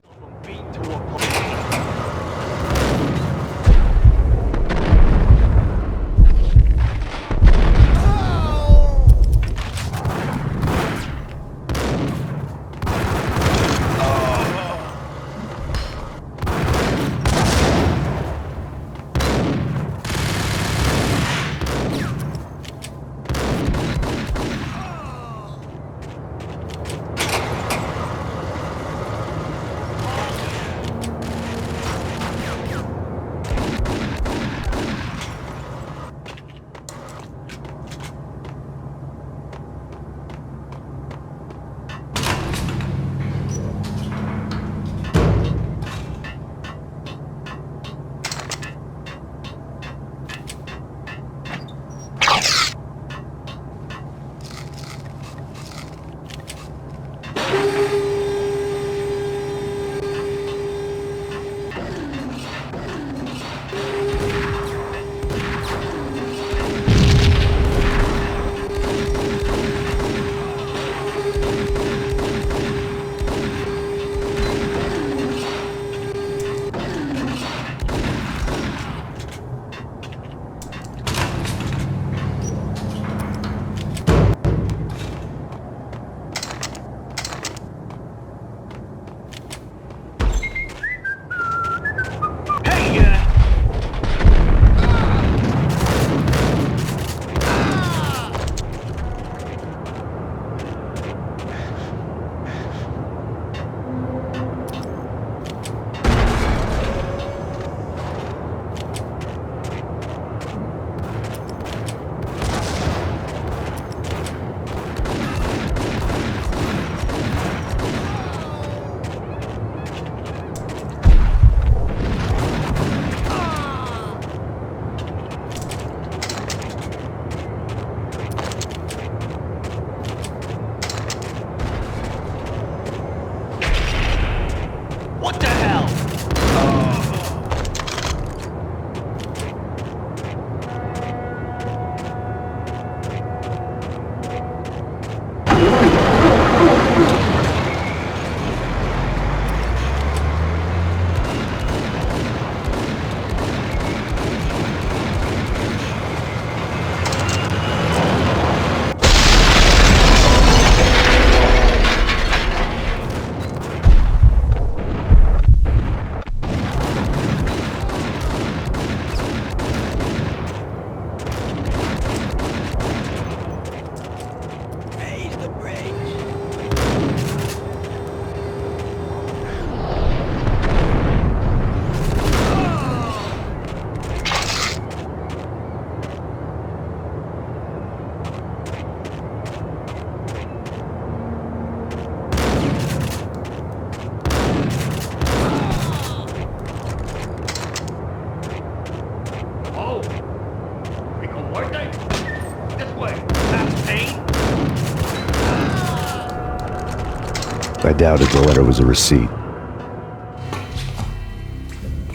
I doubted the letter was a receipt.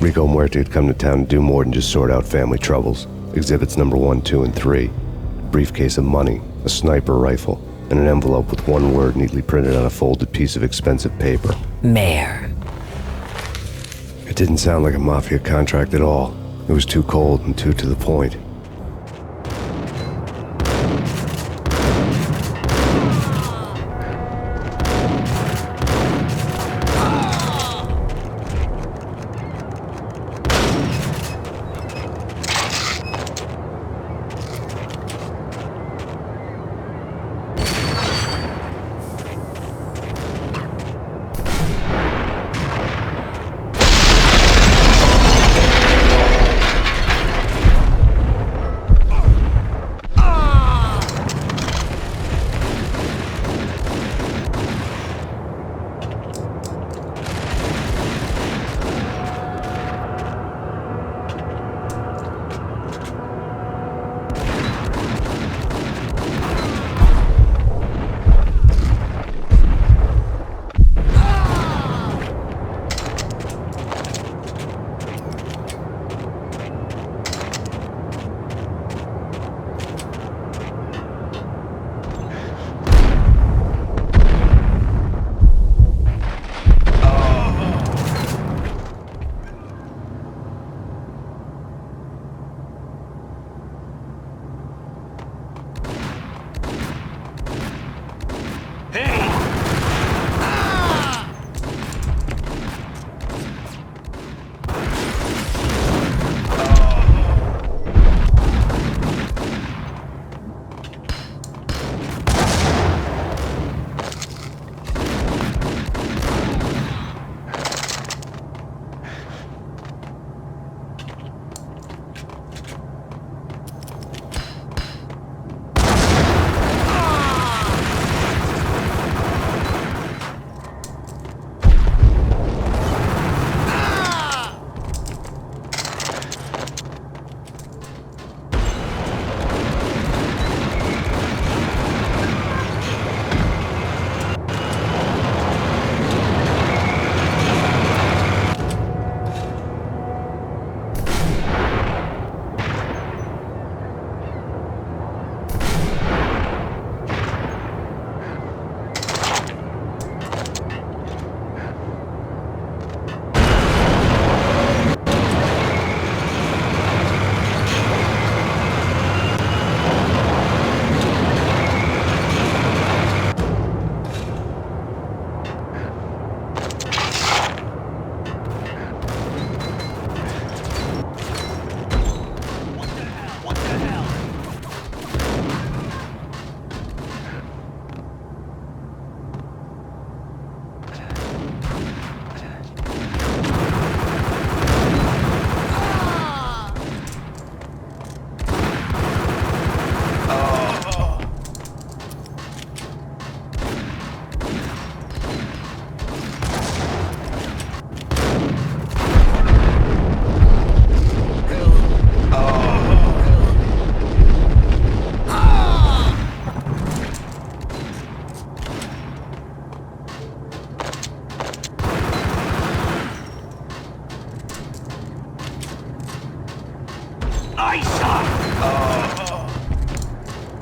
Rico Muerte had come to town to do more than just sort out family troubles. Exhibits number 1, 2, and 3. A briefcase of money, a sniper rifle, and an envelope with one word neatly printed on a folded piece of expensive paper. Mayor. It didn't sound like a mafia contract at all. It was too cold and too to the point.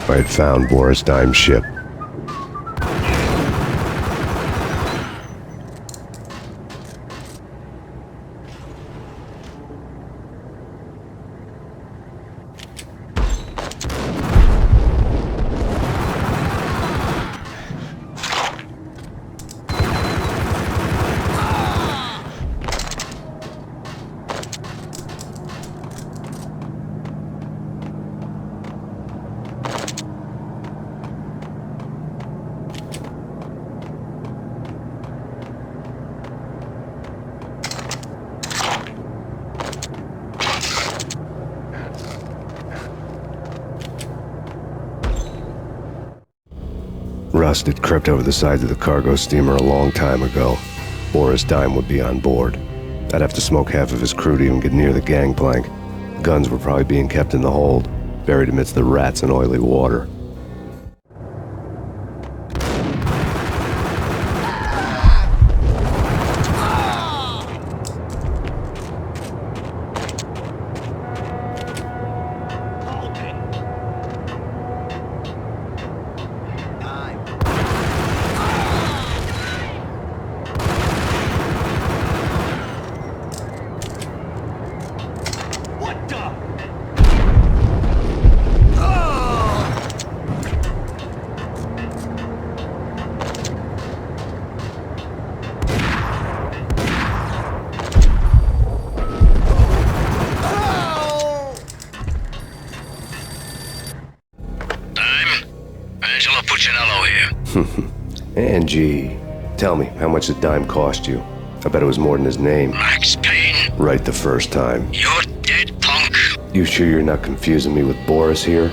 I had found Boris Dime's ship. Rust had crept over the sides of the cargo steamer a long time ago. Boris Dime would be on board. I'd have to smoke half of his crew to even get near the gangplank. Guns were probably being kept in the hold, buried amidst the rats and oily water. Angie, tell me, how much the dime cost you? I bet it was more than his name. Max Payne. Right the first time. You're dead, punk. You sure you're not confusing me with Boris here?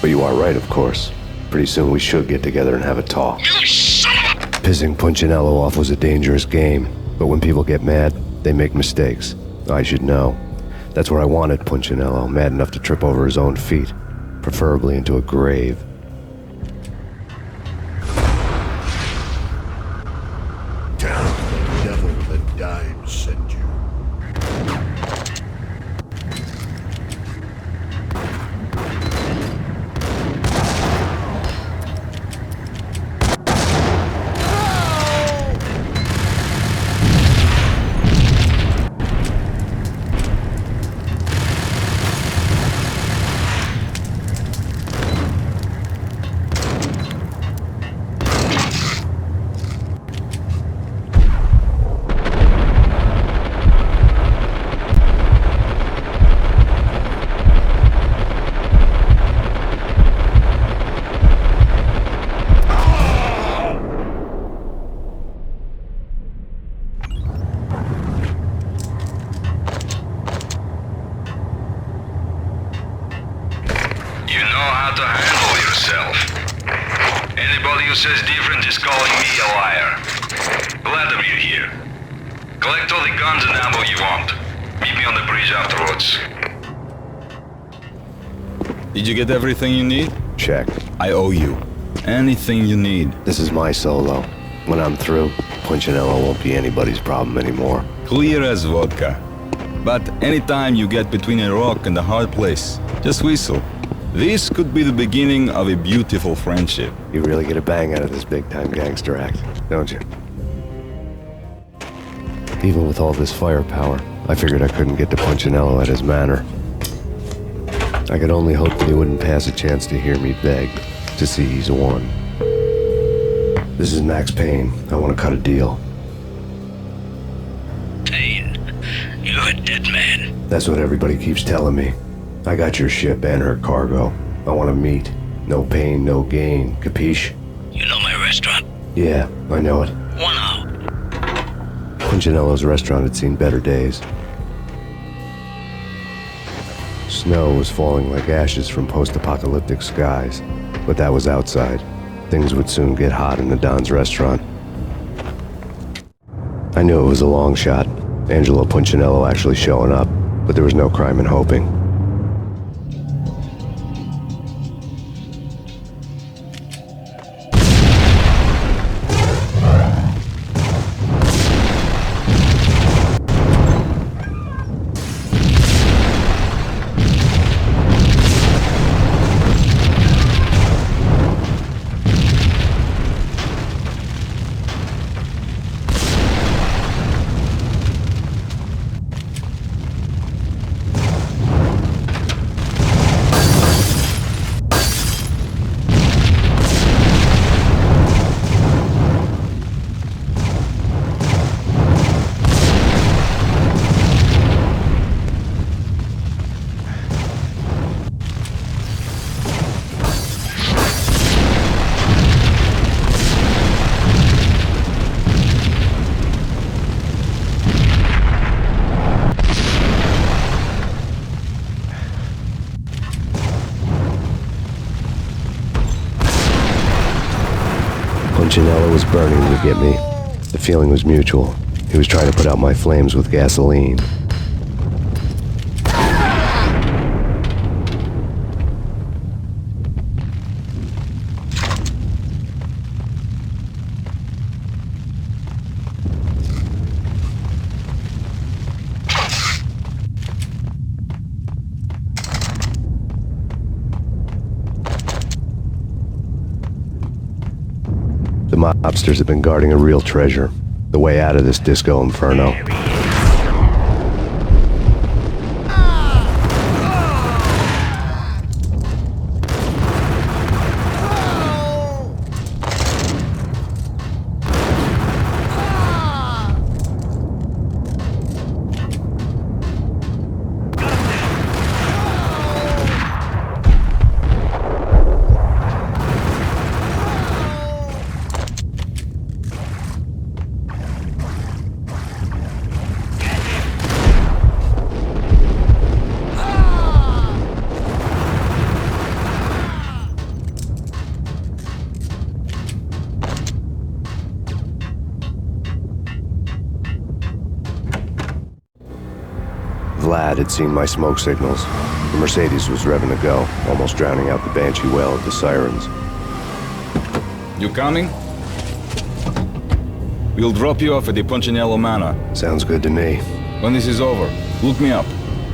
But you are right, of course. Pretty soon we should get together and have a talk. You son of a... Pissing Punchinello off was a dangerous game, but when people get mad, they make mistakes. I should know. That's where I wanted Punchinello, mad enough to trip over his own feet, preferably into a grave. Down the devil the dimes send you. Anybody who says different is calling me a liar. Glad of you here. Collect all the guns and ammo you want. Meet me on the bridge afterwards. Did you get everything you need? Check. I owe you. Anything you need. This is my solo. When I'm through, Punchinello won't be anybody's problem anymore. Clear as vodka. But anytime you get between a rock and a hard place, just whistle. This could be the beginning of a beautiful friendship. You really get a bang out of this big-time gangster act, don't you? Even with all this firepower, I figured I couldn't get to Punchinello at his manor. I could only hope that he wouldn't pass a chance to hear me beg, to see he's won. This is Max Payne. I want to cut a deal. Payne, you're a dead man. That's what everybody keeps telling me. I got your ship and her cargo. I want to meet. No pain, no gain. Capiche? You know my restaurant? Yeah, I know it. 1 hour. Punchinello's restaurant had seen better days. Snow was falling like ashes from post-apocalyptic skies, but that was outside. Things would soon get hot in the Don's restaurant. I knew it was a long shot, Angelo Punchinello actually showing up, but there was no crime in hoping. Punchinello was burning to get me. The feeling was mutual. He was trying to put out my flames with gasoline. The mobsters have been guarding a real treasure. The way out of this disco inferno. lad had seen my smoke signals. The Mercedes was revving to go, almost drowning out the banshee wail of the sirens. You coming? We'll drop you off at the Punchinello Manor. Sounds good to me. When this is over, look me up.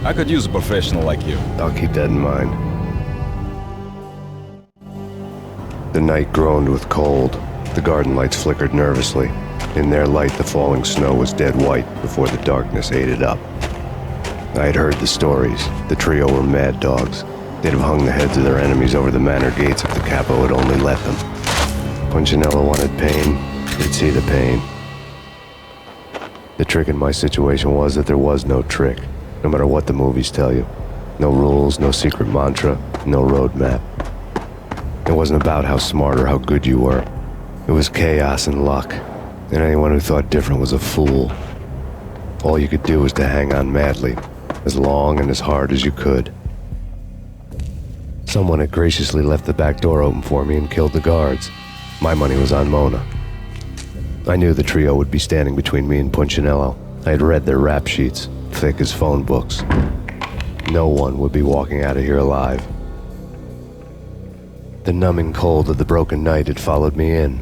I could use a professional like you. I'll keep that in mind. The night groaned with cold. The garden lights flickered nervously. In their light, the falling snow was dead white before the darkness ate it up. I had heard the stories. The trio were mad dogs. They'd have hung the heads of their enemies over the manor gates if the capo had only let them. Punchinello wanted pain. They'd see the pain. The trick in my situation was that there was no trick, no matter what the movies tell you. No rules, no secret mantra, no roadmap. It wasn't about how smart or how good you were. It was chaos and luck. And anyone who thought different was a fool. All you could do was to hang on madly, as long and as hard as you could. Someone had graciously left the back door open for me and killed the guards. My money was on Mona. I knew the trio would be standing between me and Punchinello. I had read their rap sheets, thick as phone books. No one would be walking out of here alive. The numbing cold of the broken night had followed me in.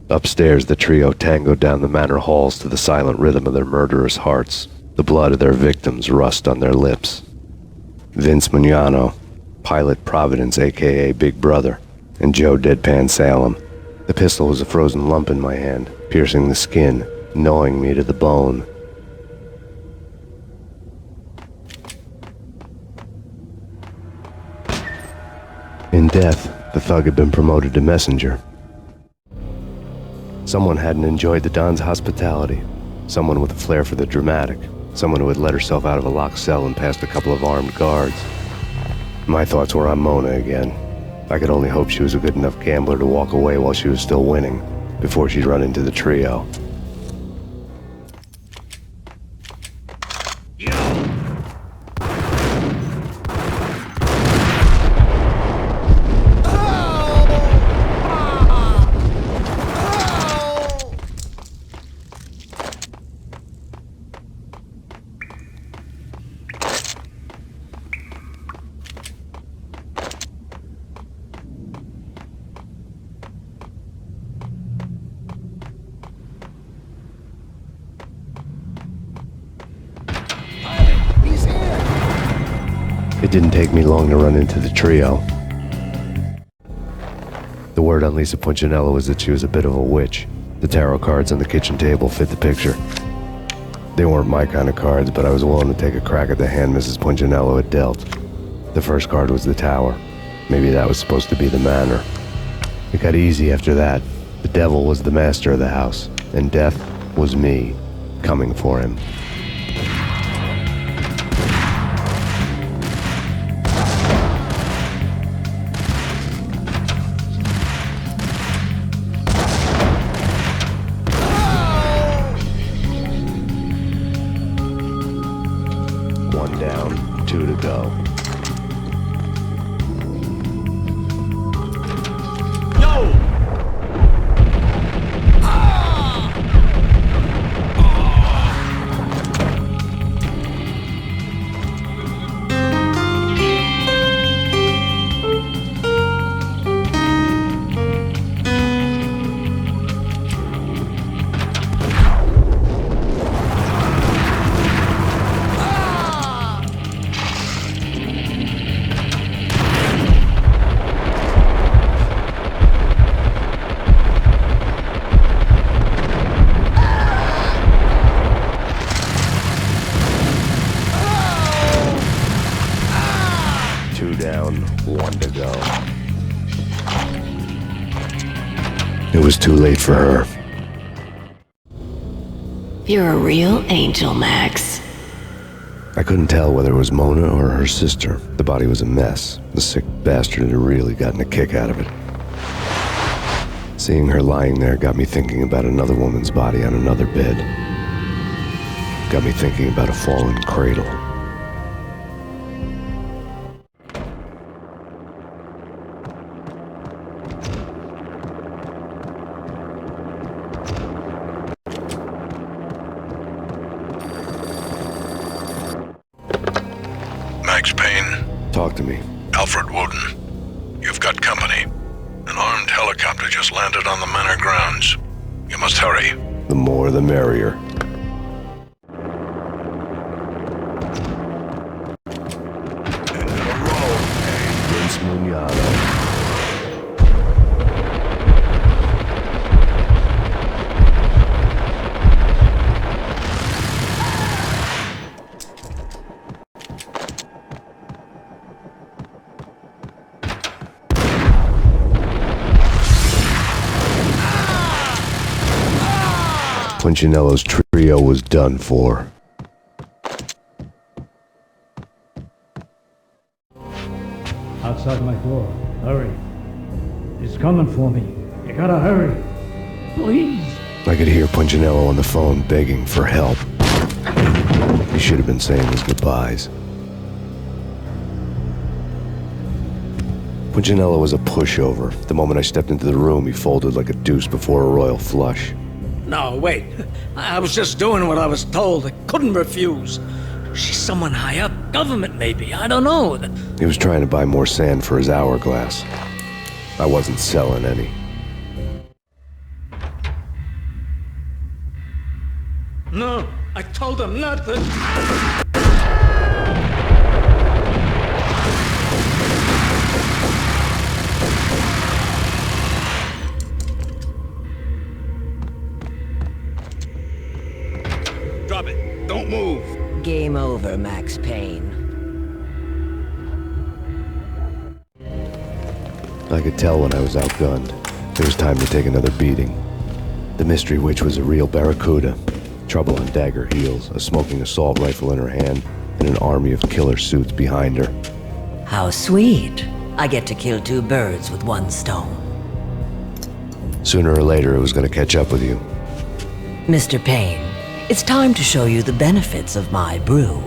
Upstairs, the trio tangoed down the manor halls to the silent rhythm of their murderous hearts. The blood of their victims rust on their lips. Vince Mugnano, Pilot Providence, a.k.a. Big Brother, and Joe Deadpan Salem. The pistol was a frozen lump in my hand, piercing the skin, gnawing me to the bone. In death, the thug had been promoted to messenger. Someone hadn't enjoyed the Don's hospitality. Someone with a flair for the dramatic. Someone who had let herself out of a locked cell and past a couple of armed guards. My thoughts were on Mona again. I could only hope she was a good enough gambler to walk away while she was still winning, before she'd run into the trio. It didn't take me long to run into the trio. The word on Lisa Punchinello was that she was a bit of a witch. The tarot cards on the kitchen table fit the picture. They weren't my kind of cards, but I was willing to take a crack at the hand Mrs. Punchinello had dealt. The first card was the tower. Maybe that was supposed to be the manor. It got easy after that. The devil was the master of the house, and death was me, coming for him. One down, two to go. One to go. It was too late for her. You're a real angel, Max. I couldn't tell whether it was Mona or her sister. The body was a mess. The sick bastard had really gotten a kick out of it. Seeing her lying there got me thinking about another woman's body on another bed. Got me thinking about a fallen cradle. Talk to me. Alfred Woden, you've got company. An armed helicopter just landed on the manor grounds. You must hurry. The more the merrier. Vince Mugnano. Punchinello's trio was done for. Outside my door. Hurry. He's coming for me. You gotta hurry. Please. I could hear Punchinello on the phone begging for help. He should have been saying his goodbyes. Punchinello was a pushover. The moment I stepped into the room, he folded like a deuce before a royal flush. No, wait. I was just doing what I was told. I couldn't refuse. She's someone high up. Government, maybe. I don't know. He was trying to buy more sand for his hourglass. I wasn't selling any. No, I told him not to. Drop it. Don't move. Game over, Max Payne. I could tell when I was outgunned. It was time to take another beating. The mystery witch was a real barracuda. Trouble on dagger heels, a smoking assault rifle in her hand, and an army of killer suits behind her. How sweet. I get to kill two birds with one stone. Sooner or later, it was going to catch up with you. Mr. Payne, it's time to show you the benefits of my brew.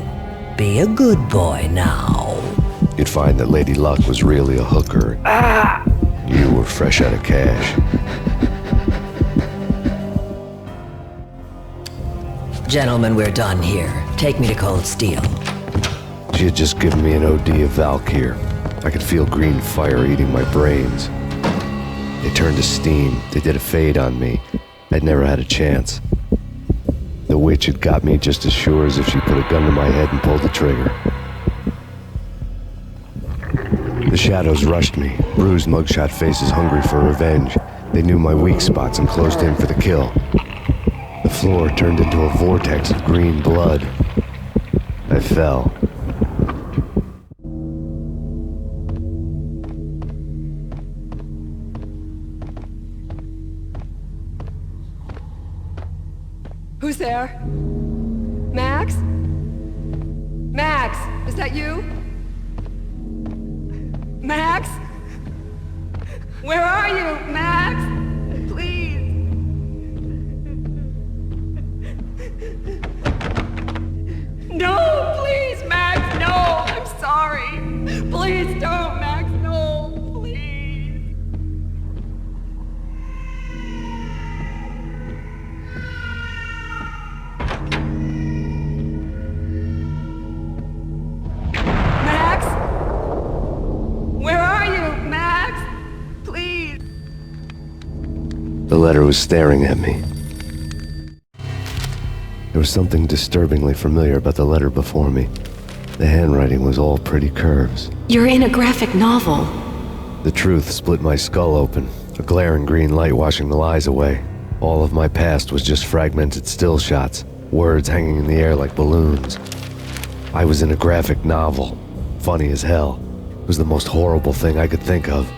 Be a good boy now. You'd find that Lady Luck was really a hooker. Ah! You were fresh out of cash. Gentlemen, we're done here. Take me to Cold Steel. She had just given me an OD of Valkyr. I could feel green fire eating my brains. They turned to steam. They did a fade on me. I'd never had a chance. The witch had got me just as sure as if she put a gun to my head and pulled the trigger. The shadows rushed me, bruised mugshot faces hungry for revenge. They knew my weak spots and closed in for the kill. The floor turned into a vortex of green blood. I fell. Who's there? Max? Max, is that you? Max? Where are you, Max? Please. No, please, Max, no, I'm sorry. Please don't, Max, no, please. Max? Where are you, Max? Please. The letter was staring at me. There was something disturbingly familiar about the letter before me. The handwriting was all pretty curves. You're in a graphic novel. The truth split my skull open, a glaring green light washing the lies away. All of my past was just fragmented still shots, words hanging in the air like balloons. I was in a graphic novel. Funny as hell. It was the most horrible thing I could think of.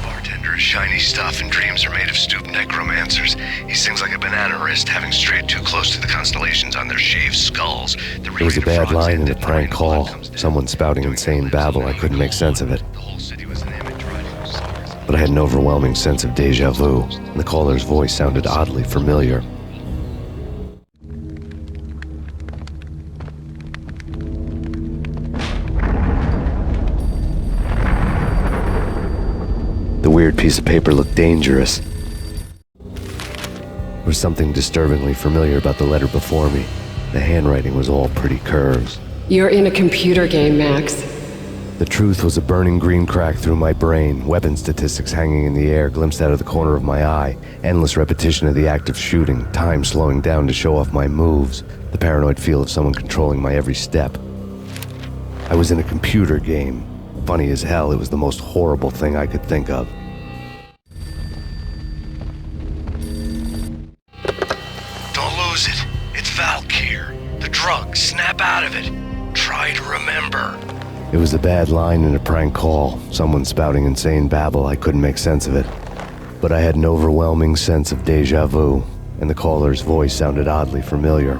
Bartender is shiny stuff and dreams are made of stooped necromancers. He sings like a banana wrist, having strayed too close to the constellations on their shaved skulls. There was a bad line in a prank call. Someone spouting insane babble. I couldn't make sense of it. But I had an overwhelming sense of deja vu, and the caller's voice sounded oddly familiar. The weird piece of paper looked dangerous. There was something disturbingly familiar about the letter before me. The handwriting was all pretty curves. You're in a computer game, Max. The truth was a burning green crack through my brain, weapon statistics hanging in the air, glimpsed out of the corner of my eye, endless repetition of the act of shooting, time slowing down to show off my moves, the paranoid feel of someone controlling my every step. I was in a computer game. Funny as hell, it was the most horrible thing I could think of. Don't lose it. It's Valkyr. The drug. Snap out of it. Try to remember. It was a bad line in a prank call, someone spouting insane babble. I couldn't make sense of it. But I had an overwhelming sense of déjà vu, and the caller's voice sounded oddly familiar.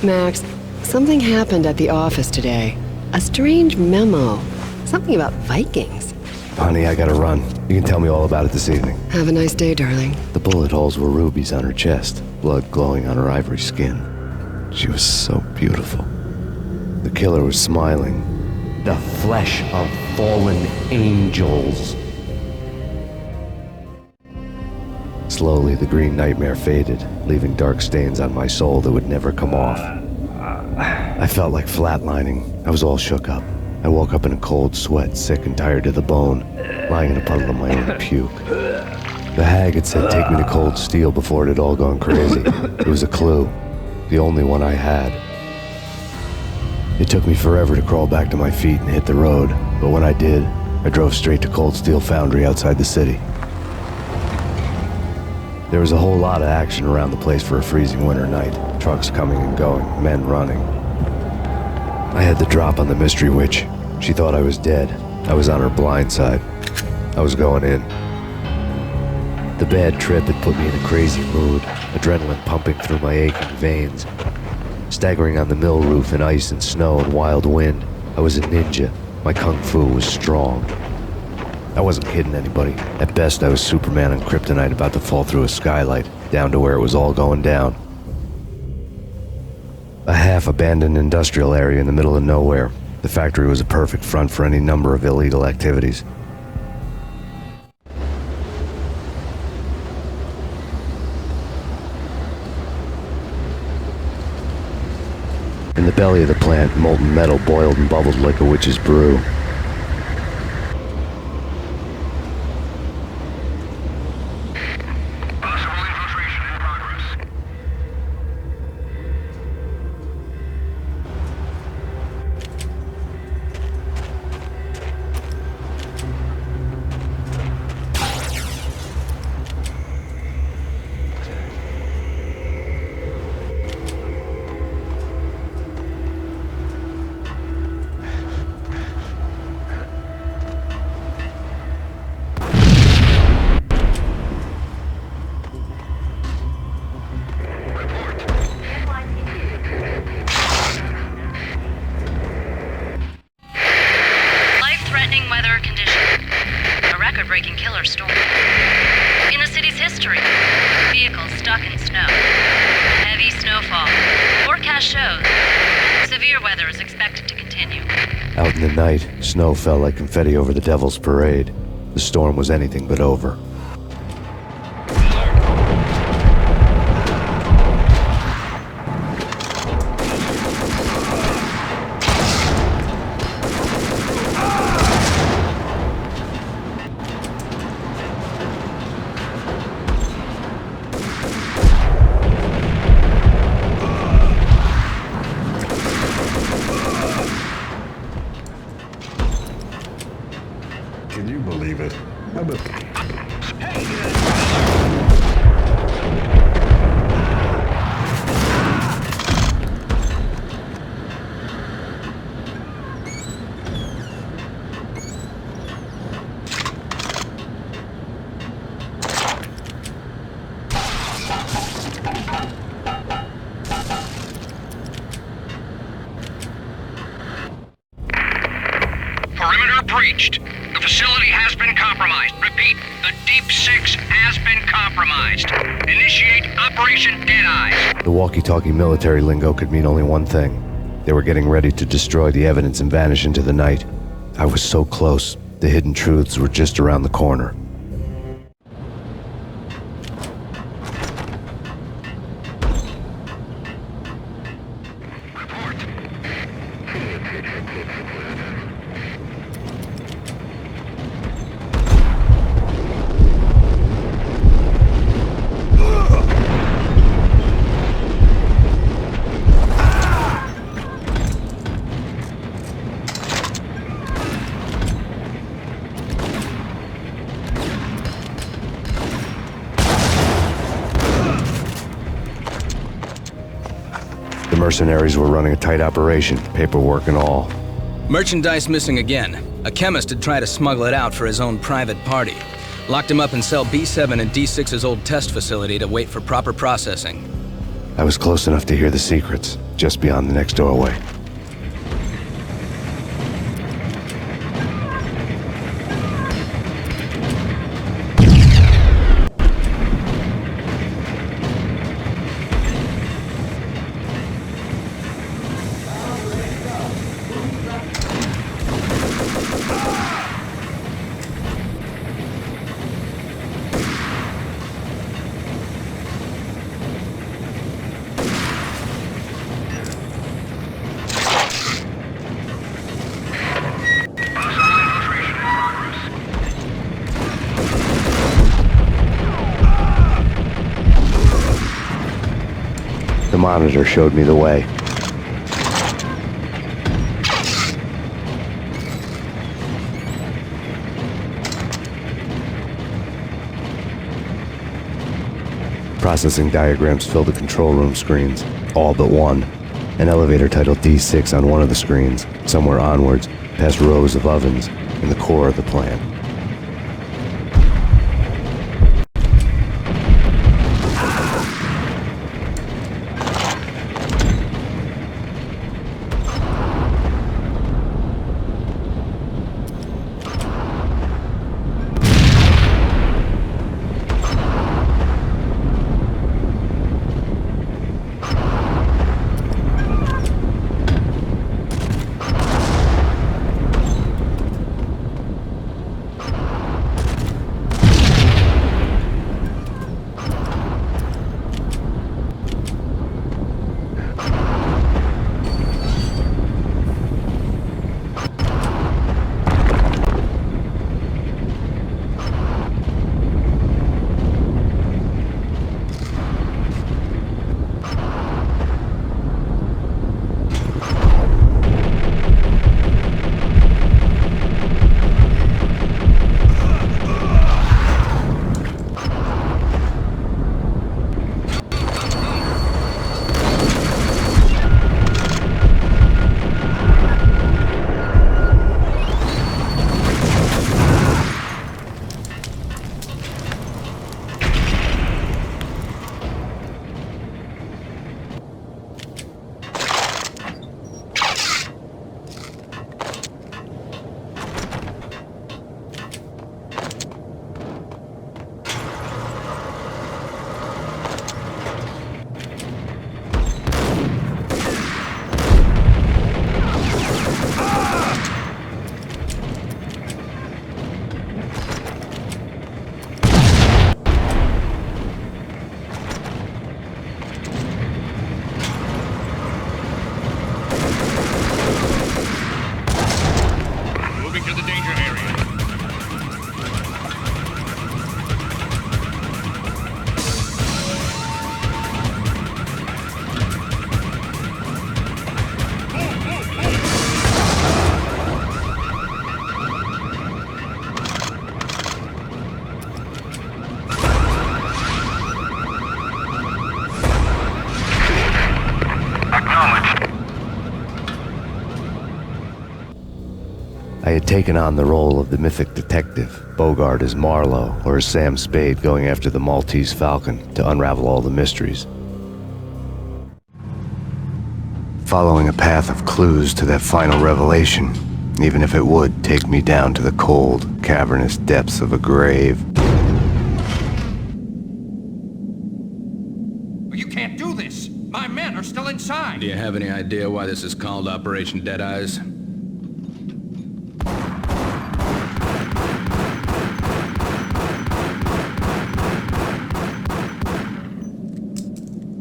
Max, something happened at the office today. A strange memo. Something about Vikings. Honey, I gotta run. You can tell me all about it this evening. Have a nice day, darling. The bullet holes were rubies on her chest, blood glowing on her ivory skin. She was so beautiful. The killer was smiling. The flesh of fallen angels. Slowly, the green nightmare faded, leaving dark stains on my soul that would never come off. I felt like flatlining. I was all shook up. I woke up in a cold sweat, sick and tired to the bone, lying in a puddle of my own puke. The hag had said take me to Cold Steel before it had all gone crazy. It was a clue, the only one I had. It took me forever to crawl back to my feet and hit the road, but when I did, I drove straight to Cold Steel Foundry outside the city. There was a whole lot of action around the place for a freezing winter night. Trucks coming and going, men running. I had the drop on the mystery witch. She thought I was dead. I was on her blind side. I was going in. The bad trip had put me in a crazy mood, adrenaline pumping through my aching veins. Staggering on the mill roof in ice and snow and wild wind, I was a ninja. My kung fu was strong. I wasn't kidding anybody. At best, I was Superman on kryptonite about to fall through a skylight, down to where it was all going down. A half-abandoned industrial area in the middle of nowhere. The factory was a perfect front for any number of illegal activities. In the belly of the plant, molten metal boiled and bubbled like a witch's brew. record-breaking killer storm. In the city's history, vehicles stuck in snow. Heavy snowfall. Forecast shows severe weather is expected to continue. Out in the night, snow fell like confetti over the Devil's Parade. The storm was anything but over. Can you believe it? Perimeter breached. The facility has been compromised. Repeat, the Deep Six has been compromised. Initiate Operation Deadeye. The walkie-talkie military lingo could mean only one thing. They were getting ready to destroy the evidence and vanish into the night. I was so close. The hidden truths were just around the corner. The mercenaries were running a tight operation, paperwork and all. Merchandise missing again. A chemist had tried to smuggle it out for his own private party. Locked him up in cell B7 in D6's old test facility to wait for proper processing. I was close enough to hear the secrets, just beyond the next doorway. The monitor showed me the way. Processing diagrams filled the control room screens, all but one. An elevator titled D6 on one of the screens, somewhere onwards, past rows of ovens, in the core of the plant. I had taken on the role of the mythic detective, Bogart as Marlowe or as Sam Spade going after the Maltese Falcon to unravel all the mysteries. Following a path of clues to that final revelation, even if it would take me down to the cold, cavernous depths of a grave. You can't do this! My men are still inside! Do you have any idea why this is called Operation Dead Eyes?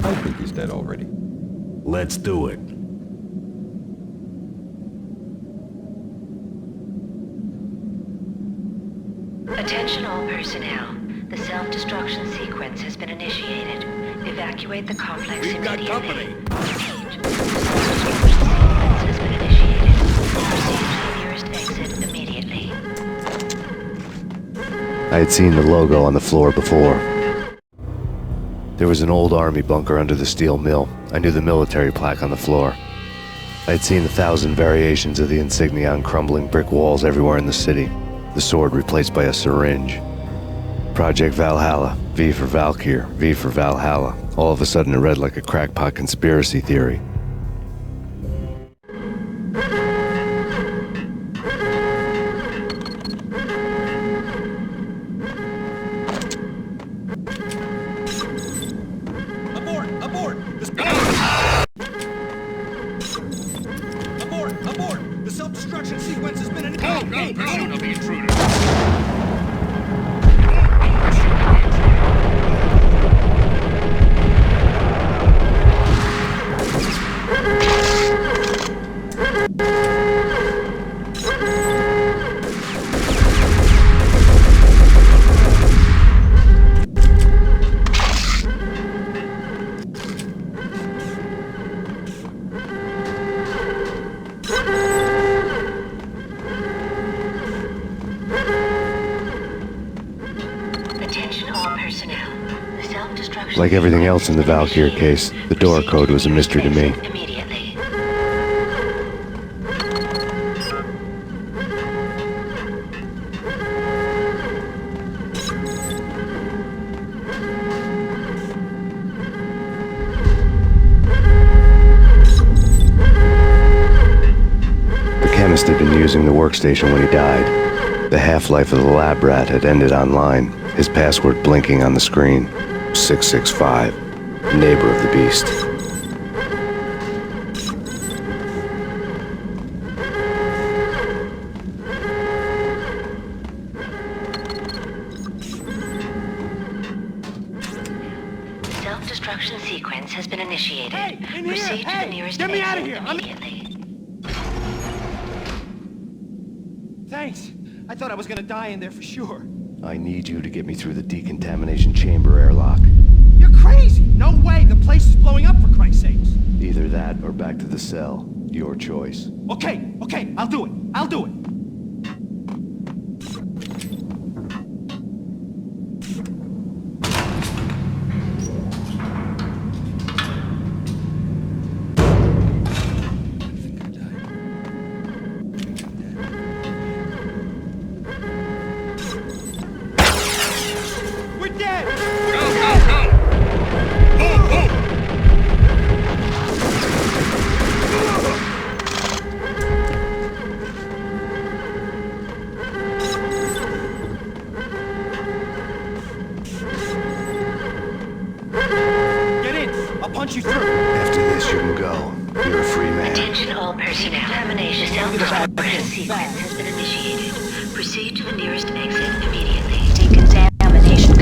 I think he's dead already. Let's do it. Attention all personnel. The self-destruction sequence has been initiated. Evacuate the complex immediately. We've got company. The self-destruction sequence has been initiated. Proceed to the nearest exit immediately. I had seen the logo on the floor before. There was an old army bunker under the steel mill. I knew the military plaque on the floor. I had seen 1,000 variations of the insignia on crumbling brick walls everywhere in the city. The sword replaced by a syringe. Project Valhalla, V for Valkyr, V for Valhalla. All of a sudden it read like a crackpot conspiracy theory. Like everything else in the Valkyr case, the door code was a mystery to me. The chemist had been using the workstation when he died. The half-life of the lab rat had ended online, his password blinking on the screen. 665, neighbor of the beast. Self-destruction sequence has been initiated. Proceed to the nearest Get me out of exit here! immediately. Thanks. I thought I was gonna die in there for sure. I need you to get me through the decontamination chamber airlock. You're crazy! No way! The place is blowing up, for Christ's sakes! Either that or back to the cell. Your choice. Okay, I'll do it. I'll do it. After this, you can go. You're a free man. Attention all personnel. Decontamination self-destruction sequence has been initiated. Proceed to the nearest exit immediately. Decontamination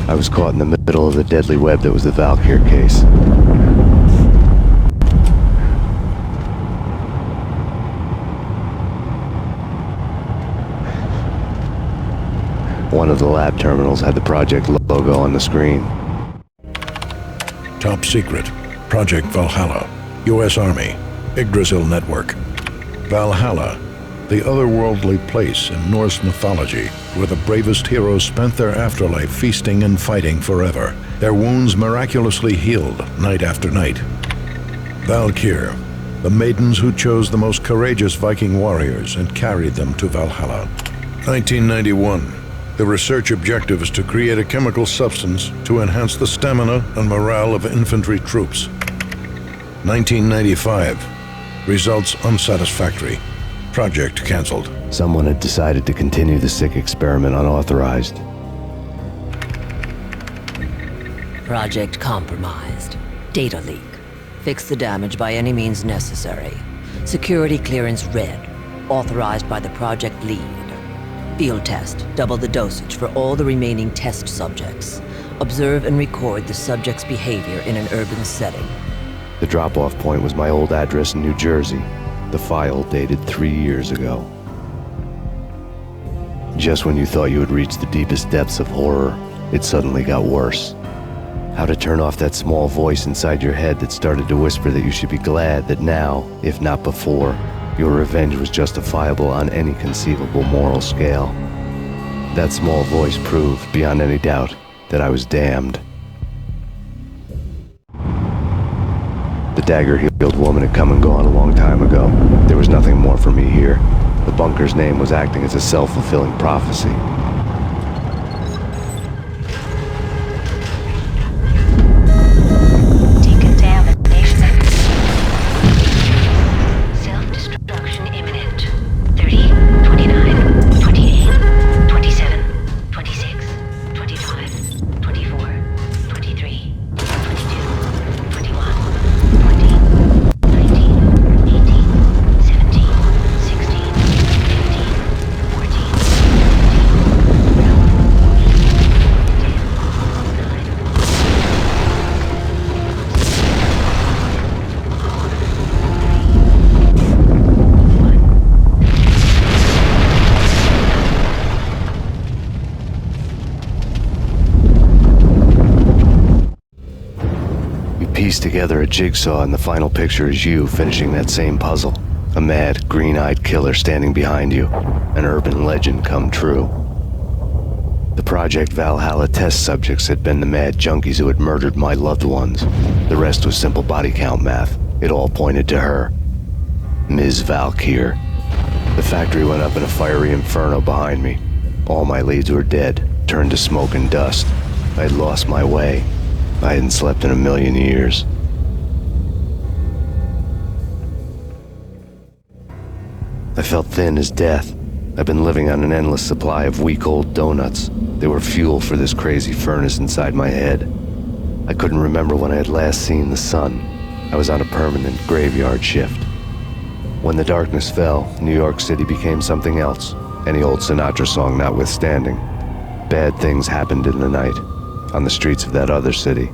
I was caught in the middle of the deadly web that was the Valkyr case. One of the lab terminals had the project logo on the screen. Top secret. Project Valhalla. U.S. Army. Yggdrasil Network. Valhalla, the otherworldly place in Norse mythology where the bravest heroes spent their afterlife feasting and fighting forever, their wounds miraculously healed night after night. Valkyr, the maidens who chose the most courageous Viking warriors and carried them to Valhalla. 1991. The research objective is to create a chemical substance to enhance the stamina and morale of infantry troops. 1995. Results unsatisfactory. Project cancelled. Someone had decided to continue the sick experiment unauthorized. Project compromised. Data leak. Fix the damage by any means necessary. Security clearance red. Authorized by the project lead. Field test. Double the dosage for all the remaining test subjects. Observe and record the subject's behavior in an urban setting. The drop-off point was my old address in New Jersey. The file dated 3 years ago. Just when you thought you had reached the deepest depths of horror, it suddenly got worse. How to turn off that small voice inside your head that started to whisper that you should be glad that now, if not before, your revenge was justifiable on any conceivable moral scale. That small voice proved, beyond any doubt, that I was damned. The dagger-heeled woman had come and gone a long time ago. There was nothing more for me here. The bunker's name was acting as a self-fulfilling prophecy. Decontamination. Self-destruction imminent. 30, 29, 28, 27, 26, 25, 24, 23, 22, 21. Piece together a jigsaw, and the final picture is you finishing that same puzzle. A mad, green-eyed killer standing behind you. An urban legend come true. The Project Valhalla test subjects had been the mad junkies who had murdered my loved ones. The rest was simple body count math. It all pointed to her. Ms. Valkyr. The factory went up in a fiery inferno behind me. All my leads were dead, turned to smoke and dust. I had lost my way. I hadn't slept in a million years. I felt thin as death. I've been living on an endless supply of week-old donuts. They were fuel for this crazy furnace inside my head. I couldn't remember when I had last seen the sun. I was on a permanent graveyard shift. When the darkness fell, New York City became something else, any old Sinatra song notwithstanding. Bad things happened in the night. On the streets of that other city,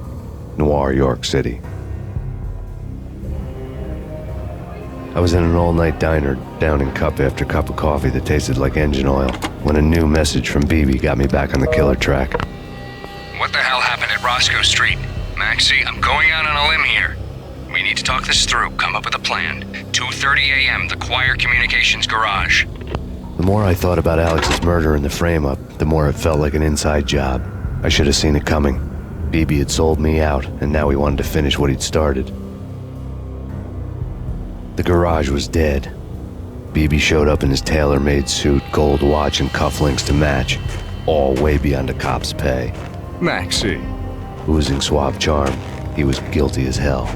Noir York City. I was in an all-night diner, downing cup after cup of coffee that tasted like engine oil, when a new message from BB got me back on the killer track. What the hell happened at Rosco-Street? Maxie, I'm going out on a limb here. We need to talk this through, come up with a plan. 2:30 a.m., the Choir Communications Garage. The more I thought about Alex's murder and the frame-up, the more it felt like an inside job. I should have seen it coming. BB had sold me out, and now he wanted to finish what he'd started. The garage was dead. BB showed up in his tailor-made suit, gold watch, and cufflinks to match, all way beyond a cop's pay. Maxie. Oozing suave charm, he was guilty as hell.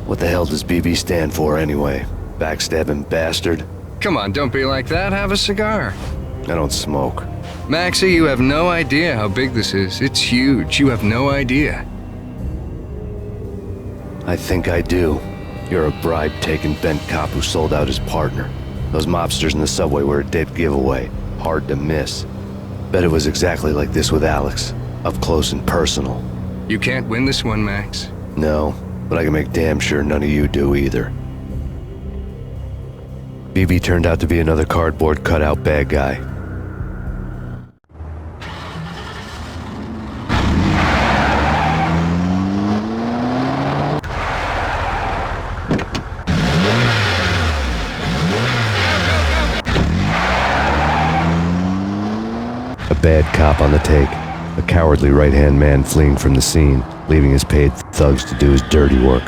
What the hell does BB stand for anyway? Backstabbing bastard? Come on, don't be like that. Have a cigar. I don't smoke. Maxie, you have no idea how big this is. It's huge. You have no idea. I think I do. You're a bribe-taking bent cop who sold out his partner. Those mobsters in the subway were a dead giveaway. Hard to miss. Bet it was exactly like this with Alex. Up close and personal. You can't win this one, Max. No, but I can make damn sure none of you do either. BB turned out to be another cardboard cutout bad guy. A bad cop on the take. A cowardly right-hand man fleeing from the scene, leaving his paid thugs to do his dirty work.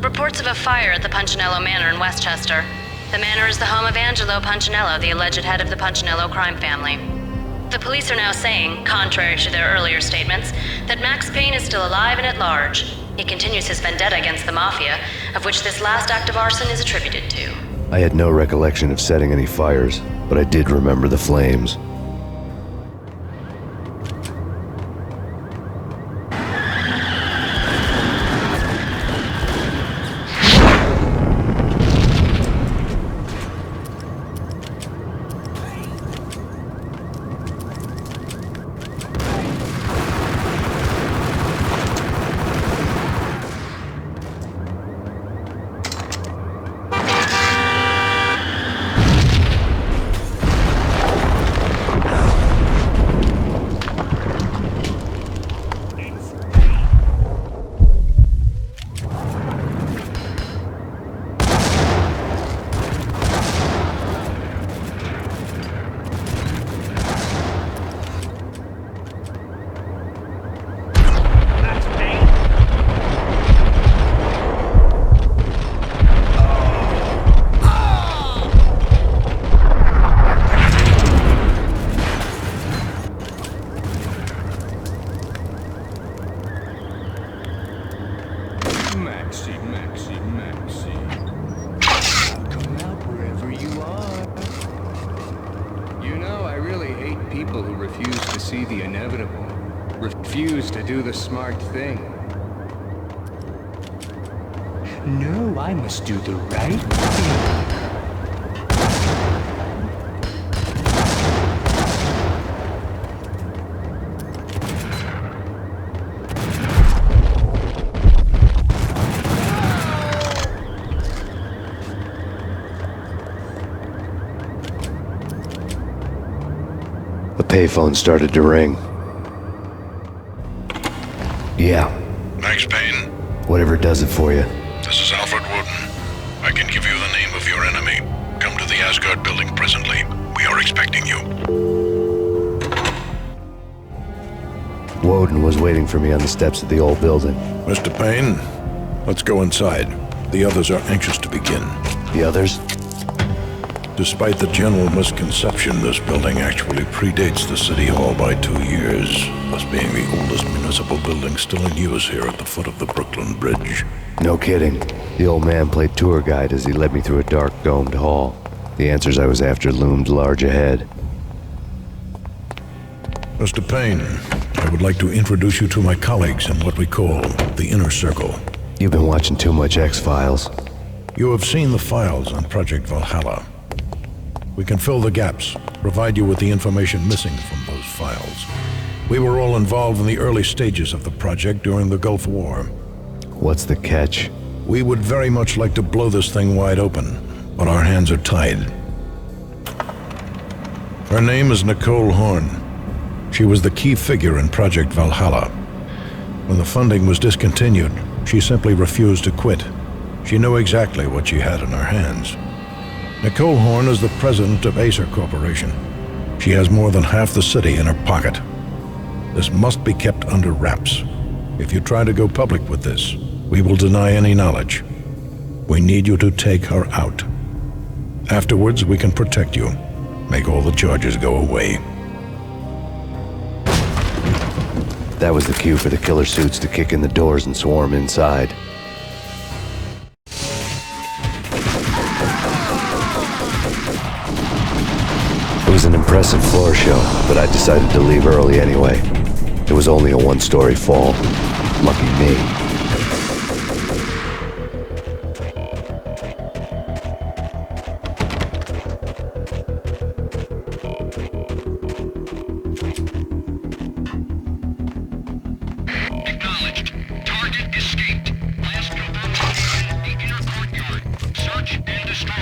Reports of a fire at the Punchinello Manor in Westchester. The manor is the home of Angelo Punchinello, the alleged head of the Punchinello crime family. The police are now saying, contrary to their earlier statements, that Max Payne is still alive and at large. He continues his vendetta against the Mafia, of which this last act of arson is attributed to. I had no recollection of setting any fires, but I did remember the flames. Refuse to do the smart thing. No, I must do the right thing. The payphone started to ring. Yeah. Max Payne? Whatever does it for you. This is Alfred Wooten. I can give you the name of your enemy. Come to the Asgard building presently. We are expecting you. Woden was waiting for me on the steps of the old building. Mr. Payne, let's go inside. The others are anxious to begin. The others? Despite the general misconception, this building actually predates the City Hall by 2 years, thus being the oldest municipal building still in use here at the foot of the Brooklyn Bridge. No kidding. The old man played tour guide as he led me through a dark, domed hall. The answers I was after loomed large ahead. Mr. Payne, I would like to introduce you to my colleagues in what we call the Inner Circle. You've been watching too much X-Files. You have seen the files on Project Valhalla. We can fill the gaps, provide you with the information missing from those files. We were all involved in the early stages of the project during the Gulf War. What's the catch? We would very much like to blow this thing wide open, but our hands are tied. Her name is Nicole Horn. She was the key figure in Project Valhalla. When the funding was discontinued, she simply refused to quit. She knew exactly what she had in her hands. Nicole Horn is the president of Acer Corporation. She has more than half the city in her pocket. This must be kept under wraps. If you try to go public with this, we will deny any knowledge. We need you to take her out. Afterwards, we can protect you, make all the charges go away. That was the cue for the killer suits to kick in the doors and swarm inside. It was an impressive floor show, but I decided to leave early anyway. It was only a one-story fall. Lucky me. Acknowledged. Target escaped. Last confirmed location, the inner courtyard. Search and destroy.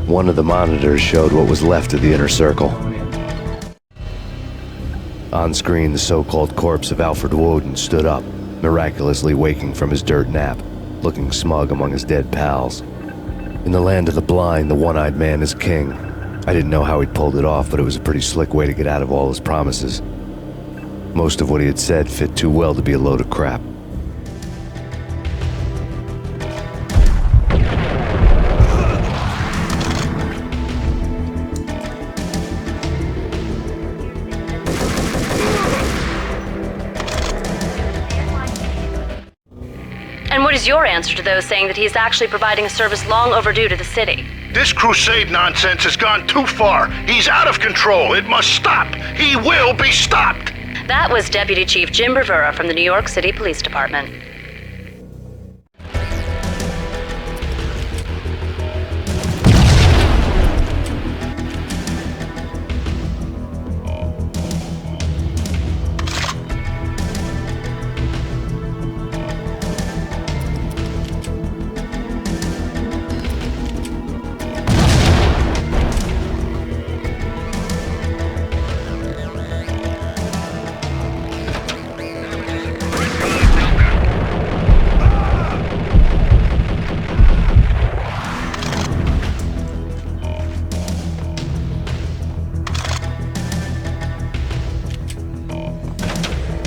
One of the monitors showed what was left of the inner circle. On screen, the so-called corpse of Alfred Woden stood up, miraculously waking from his dirt nap, looking smug among his dead pals. In the land of the blind, the one-eyed man is king. I didn't know how he'd pulled it off, but it was a pretty slick way to get out of all his promises. Most of what he had said fit too well to be a load of crap. And what is your answer to those saying that he's actually providing a service long overdue to the city? This crusade nonsense has gone too far. He's out of control. It must stop. He will be stopped. That was Deputy Chief Jim Bravura from the New York City Police Department.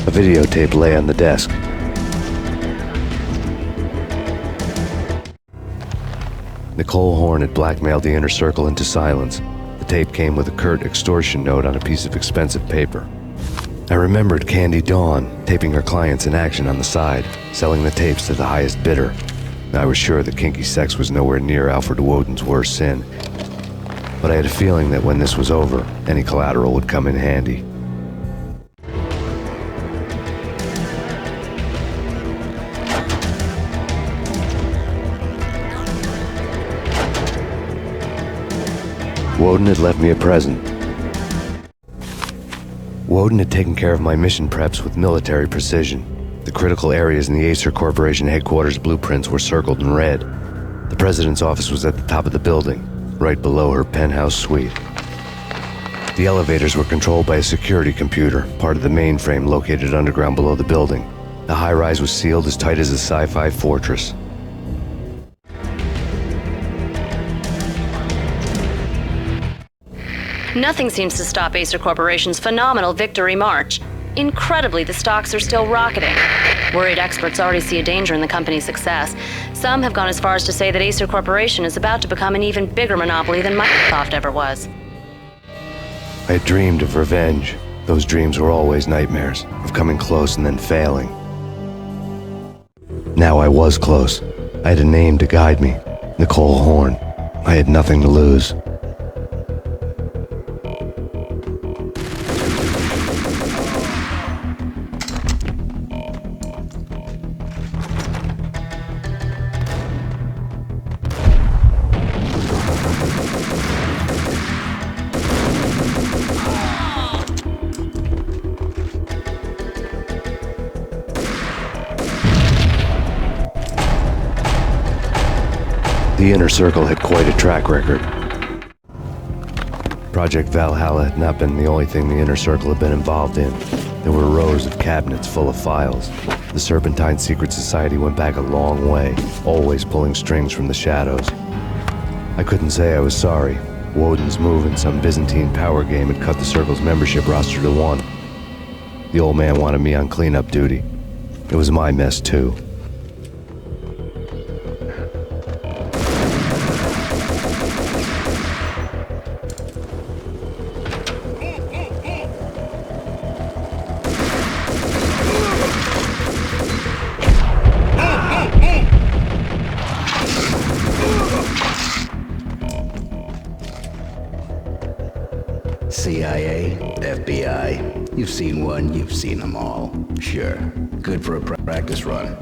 A videotape lay on the desk. Nicole Horn had blackmailed the inner circle into silence. The tape came with a curt extortion note on a piece of expensive paper. I remembered Candy Dawn taping her clients in action on the side, selling the tapes to the highest bidder. I was sure that kinky sex was nowhere near Alfred Woden's worst sin. But I had a feeling that when this was over, any collateral would come in handy. Woden had left me a present. Woden had taken care of my mission preps with military precision. The critical areas in the Acer Corporation headquarters blueprints were circled in red. The president's office was at the top of the building, right below her penthouse suite. The elevators were controlled by a security computer, part of the mainframe located underground below the building. The high-rise was sealed as tight as a sci-fi fortress. Nothing seems to stop Acer Corporation's phenomenal victory march. Incredibly, the stocks are still rocketing. Worried experts already see a danger in the company's success. Some have gone as far as to say that Acer Corporation is about to become an even bigger monopoly than Microsoft ever was. I had dreamed of revenge. Those dreams were always nightmares, of coming close and then failing. Now I was close. I had a name to guide me, Nicole Horn. I had nothing to lose. The Inner Circle had quite a track record. Project Valhalla had not been the only thing the Inner Circle had been involved in. There were rows of cabinets full of files. The Serpentine Secret Society went back a long way, always pulling strings from the shadows. I couldn't say I was sorry. Woden's move in some Byzantine power game had cut the Circle's membership roster to 1. The old man wanted me on cleanup duty. It was my mess too. CIA, FBI, you've seen one, you've seen them all. Sure, good for a practice run.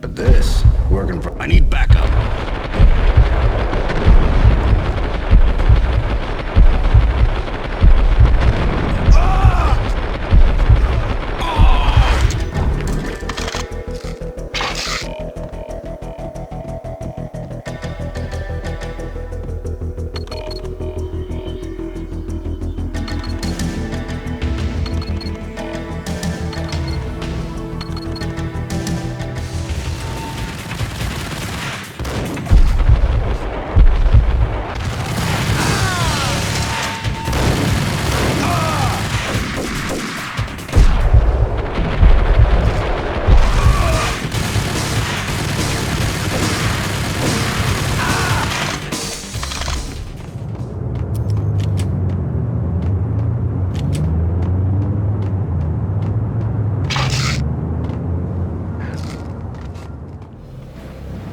But this, working for... I need backup!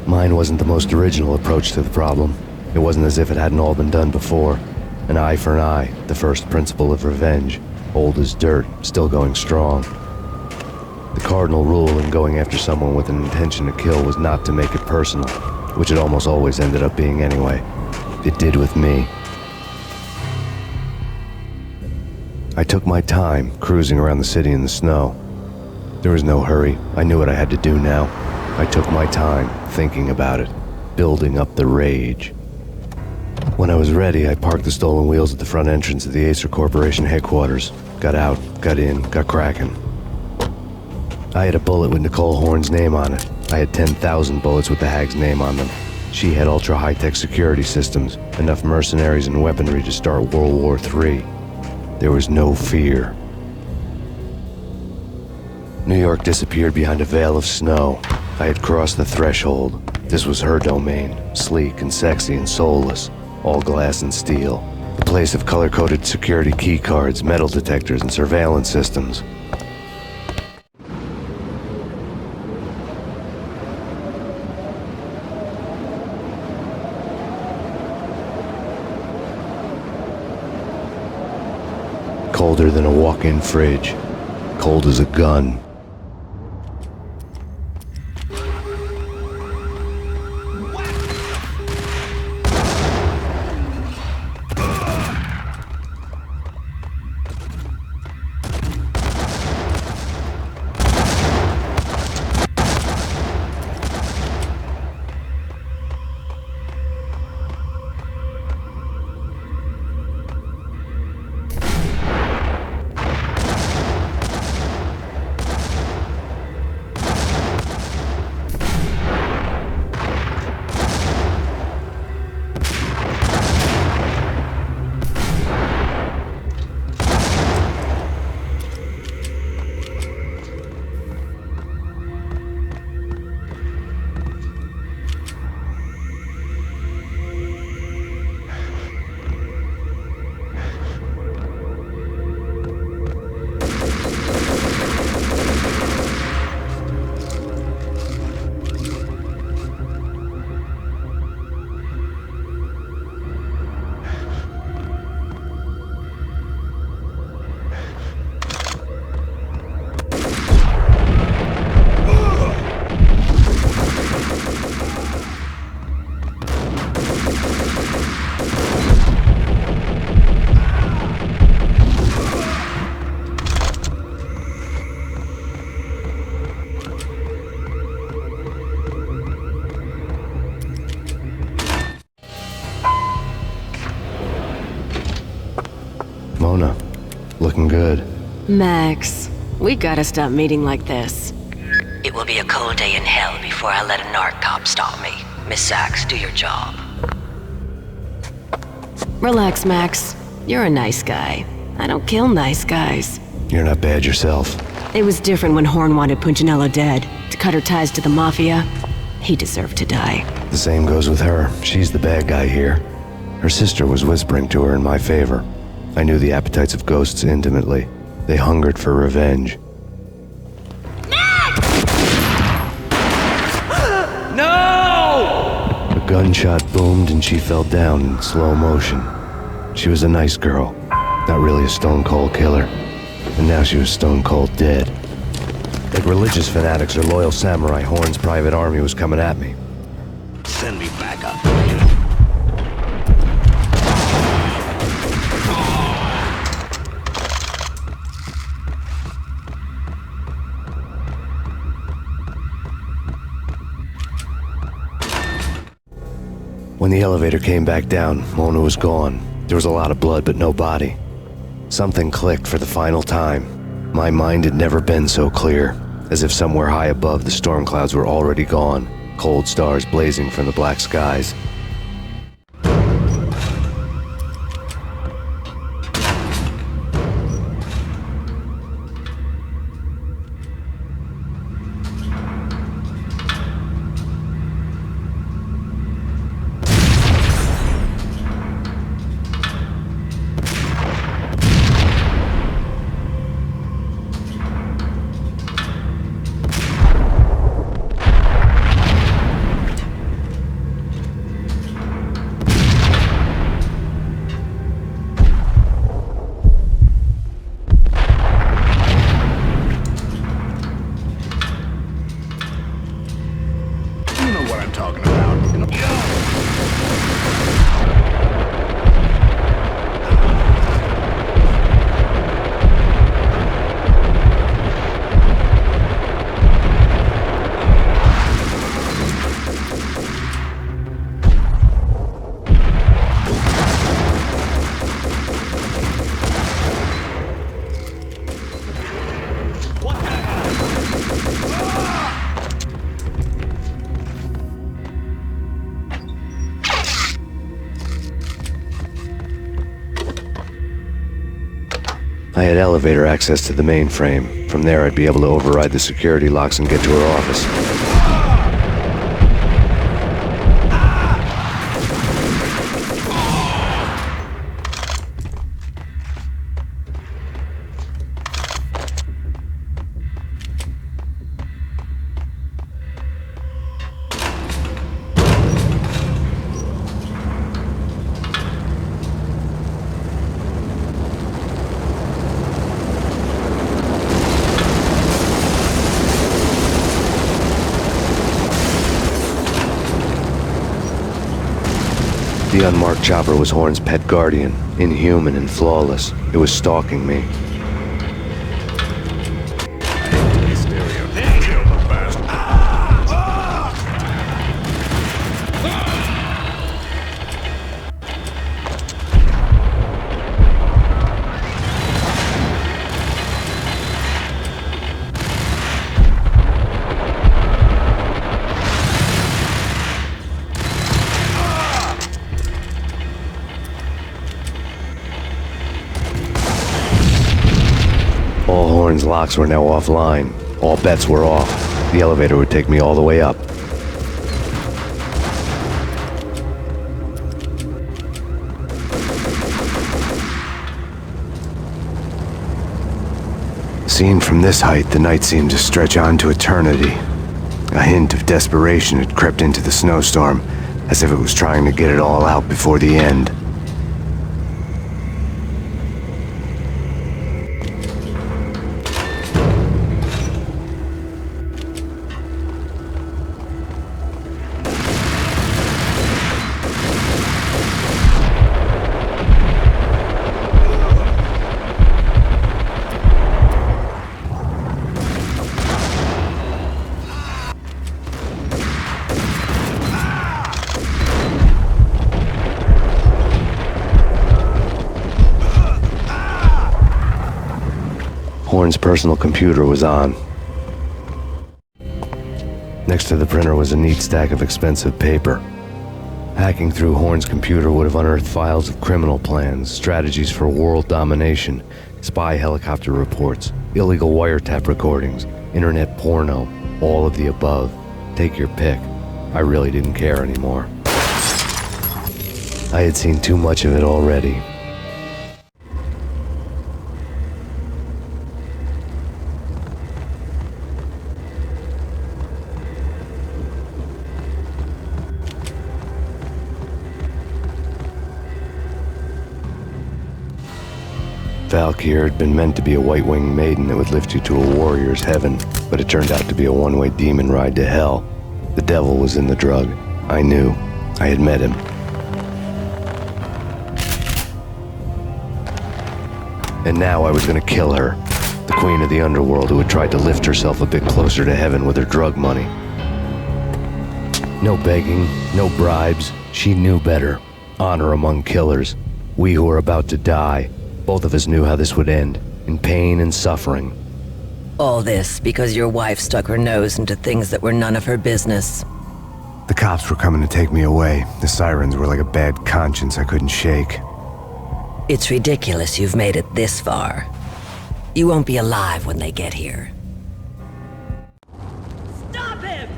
Mine wasn't the most original approach to the problem. It wasn't as if it hadn't all been done before. An eye for an eye, the first principle of revenge. Old as dirt, still going strong. The cardinal rule in going after someone with an intention to kill was not to make it personal, which it almost always ended up being anyway. It did with me. I took my time, cruising around the city in the snow. There was no hurry. I knew what I had to do now. I took my time, thinking about it, building up the rage. When I was ready, I parked the stolen wheels at the front entrance of the Acer Corporation headquarters. Got out, got in, got cracking. I had a bullet with Nicole Horn's name on it. I had 10,000 bullets with the hag's name on them. She had ultra-high-tech security systems, enough mercenaries and weaponry to start World War III. There was no fear. New York disappeared behind a veil of snow. I had crossed the threshold. This was her domain, sleek and sexy and soulless, all glass and steel. The place of color-coded security keycards, metal detectors, and surveillance systems. Colder than a walk-in fridge. Cold as a gun. Mona. Looking good. Max, we gotta stop meeting like this. It will be a cold day in hell before I let a narc cop stop me. Miss Sachs, do your job. Relax, Max. You're a nice guy. I don't kill nice guys. You're not bad yourself. It was different when Horn wanted Punchinello dead. To cut her ties to the Mafia. He deserved to die. The same goes with her. She's the bad guy here. Her sister was whispering to her in my favor. I knew the appetites of ghosts intimately. They hungered for revenge. No! A gunshot boomed and she fell down in slow motion. She was a nice girl, not really a stone-cold killer. And now she was stone-cold dead. Like religious fanatics or loyal samurai, Horn's private army was coming at me. Send me back up. When the elevator came back down, Mona was gone. There was a lot of blood, but no body. Something clicked for the final time. My mind had never been so clear, as if somewhere high above the storm clouds were already gone, cold stars blazing from the black skies. I had elevator access to the mainframe. From there, I'd be able to override the security locks and get to her office. The unmarked chopper was Horn's pet guardian, inhuman and flawless. It was stalking me. All Horn's locks were now offline. All bets were off. The elevator would take me all the way up. Seen from this height, the night seemed to stretch on to eternity. A hint of desperation had crept into the snowstorm, as if it was trying to get it all out before the end. Horn's personal computer was on. Next to the printer was a neat stack of expensive paper. Hacking through Horn's computer would have unearthed files of criminal plans, strategies for world domination, spy helicopter reports, illegal wiretap recordings, internet porno, all of the above. Take your pick. I really didn't care anymore. I had seen too much of it already. Valkyr had been meant to be a white-winged maiden that would lift you to a warrior's heaven, but it turned out to be a one-way demon ride to hell. The devil was in the drug. I knew. I had met him. And now I was gonna kill her, the queen of the underworld who had tried to lift herself a bit closer to heaven with her drug money. No begging, no bribes. She knew better. Honor among killers. We who were about to die. Both of us knew how this would end, in pain and suffering. All this because your wife stuck her nose into things that were none of her business. The cops were coming to take me away. The sirens were like a bad conscience I couldn't shake. It's ridiculous you've made it this far. You won't be alive when they get here. Stop him!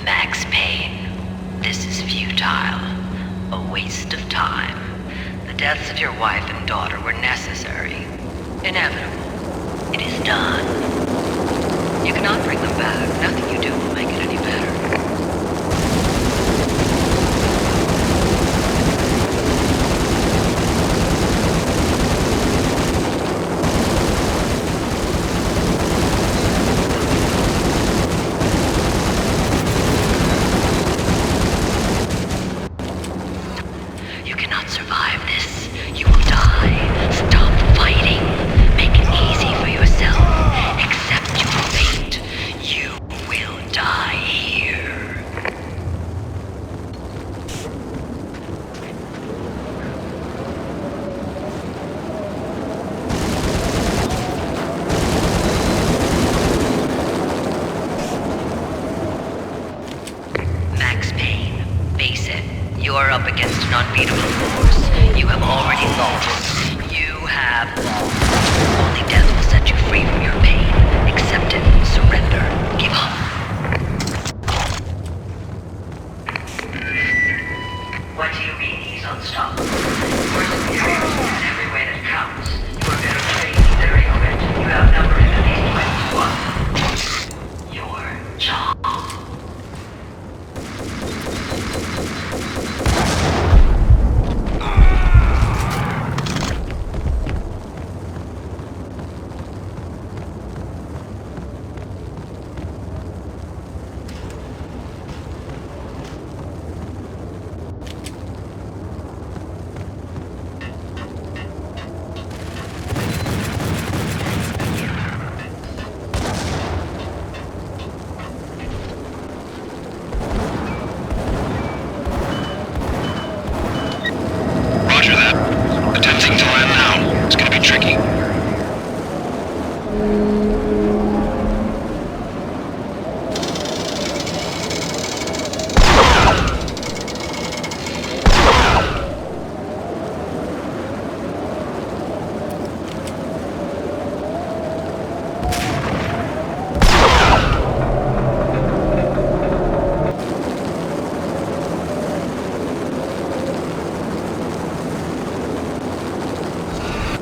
Max Payne, this is futile. A waste of time. The deaths of your wife and daughter were necessary. Inevitable. It is done. You cannot bring them back. Nothing you do will make it any better. You cannot survive this. You will die. Stop fighting. Make it easy for yourself. Accept your fate. You will die here. Max Payne, face it. You are up against an unbeatable force. You have already lost. You have lost. Only death will set you free from your pain. Accept it. Surrender. Give up. What do you mean he's unstoppable? We're superior in every way that counts. You are better trained, very quick. You outnumber him at least 20 to 1. Your job. Roger that. Attempting to land now. It's gonna be tricky.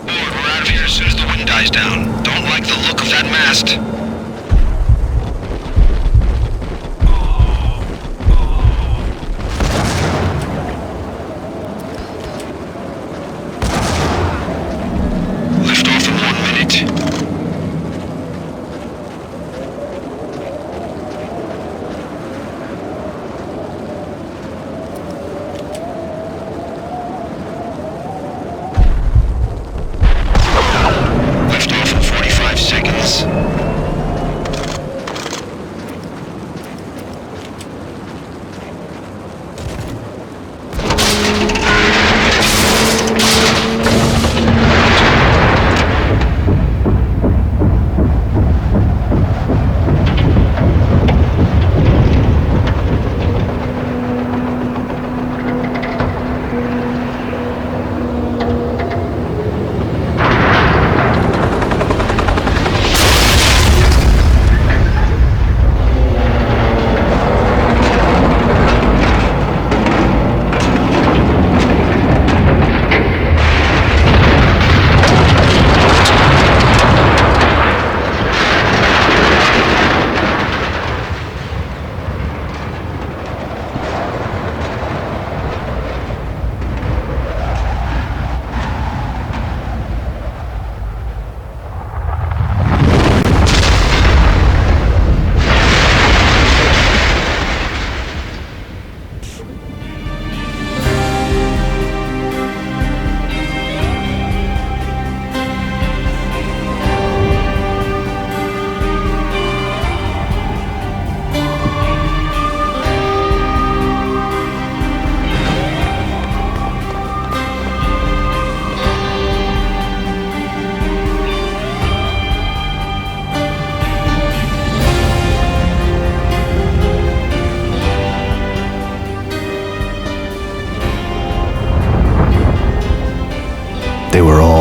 We're out of here as soon as the wind dies down. Don't like the look of that mast. Lift off in 1 minute.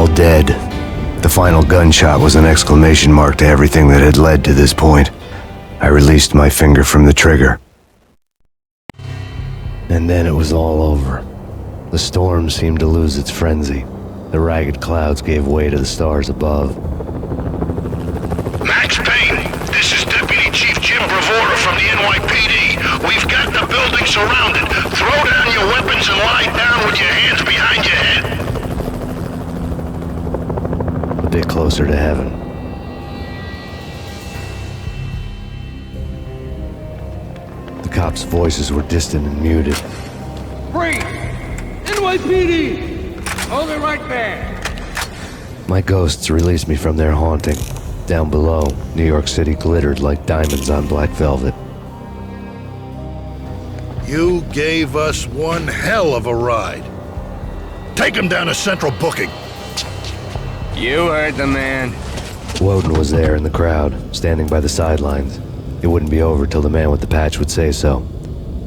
all dead. The final gunshot was an exclamation mark to everything that had led to this point. I released my finger from the trigger. And then it was all over. The storm seemed to lose its frenzy. The ragged clouds gave way to the stars above. Max Payne, this is Deputy Chief Jim Bravura from the NYPD. We've got the building surrounded. Throw down your weapons and lie down with your hands behind your head. A bit closer to heaven. The cops' voices were distant and muted. Free! NYPD! Hold it right there! My ghosts released me from their haunting. Down below, New York City glittered like diamonds on black velvet. You gave us one hell of a ride. Take him down to Central Booking. You heard the man. Woden was there in the crowd, standing by the sidelines. It wouldn't be over till the man with the patch would say so.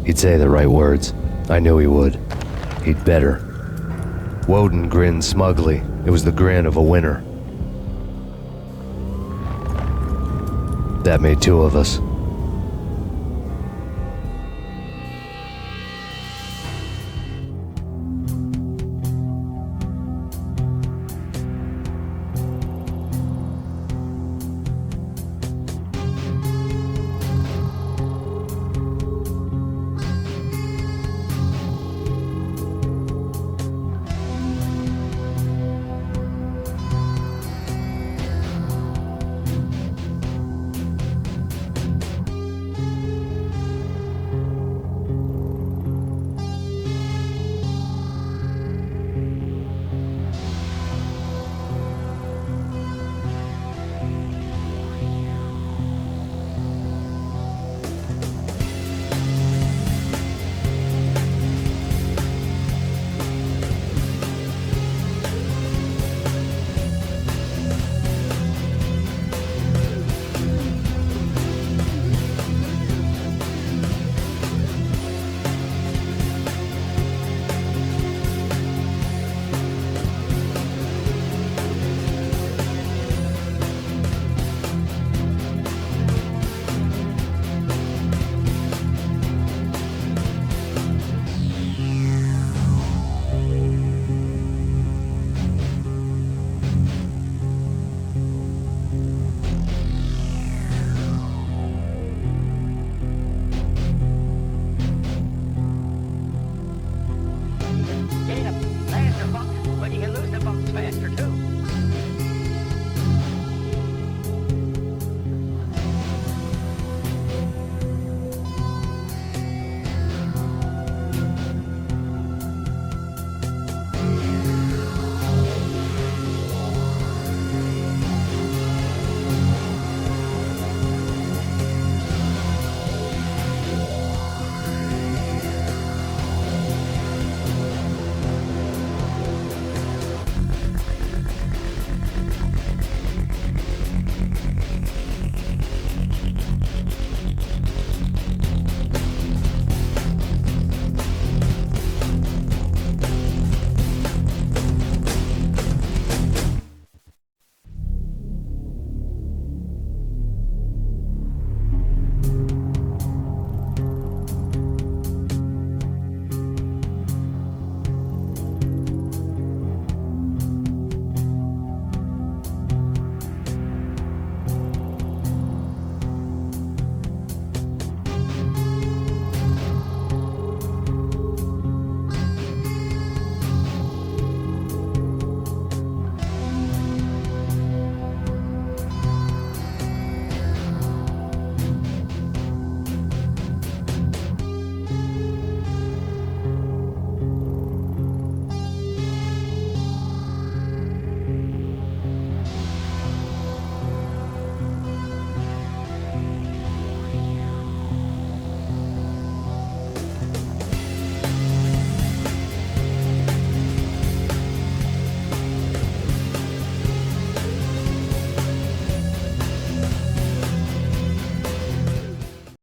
He'd say the right words. I knew he would. He'd better. Woden grinned smugly. It was the grin of a winner. That made two of us.